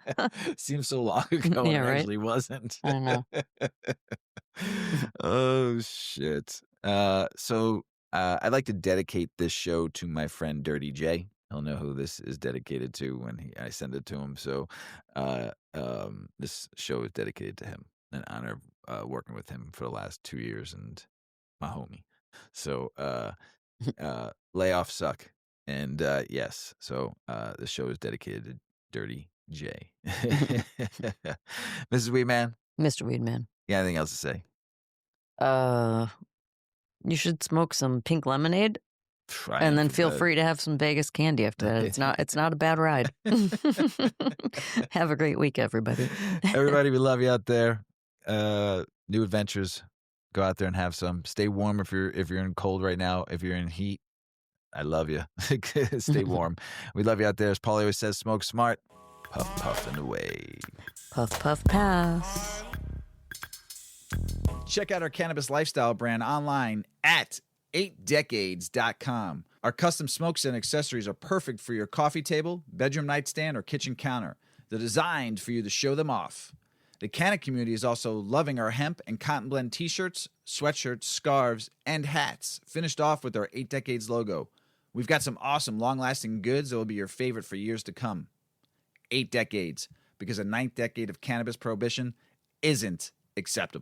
Seems so long ago and it actually wasn't. I know. Oh, shit. So I'd like to dedicate this show to my friend Dirty J. He'll know who this is dedicated to when I send it to him. So this show is dedicated to him in honor of working with him for the last 2 years and my homie. So layoffs suck. And yes, so the show is dedicated to Dirty J. Mrs. Weedman? Mr. Weedman. You got anything else to say? You should smoke some pink lemonade and then feel free to have some Vegas candy after that. It's not a bad ride. Have a great week, everybody. Everybody, we love you out there. New adventures. Go out there and have some. Stay warm if you're in cold right now. If you're in heat, I love you. Stay warm. We love you out there. As Paulie always says, smoke smart. Puff, puff, and away. Puff, puff, pass. Check out our cannabis lifestyle brand online at 8decades.com. Our custom smokes and accessories are perfect for your coffee table, bedroom nightstand, or kitchen counter. They're designed for you to show them off. The Canna community is also loving our hemp and cotton blend t-shirts, sweatshirts, scarves, and hats, finished off with our 8 Decades logo. We've got some awesome long-lasting goods that will be your favorite for years to come. 8 Decades, because a 9th decade of cannabis prohibition isn't acceptable.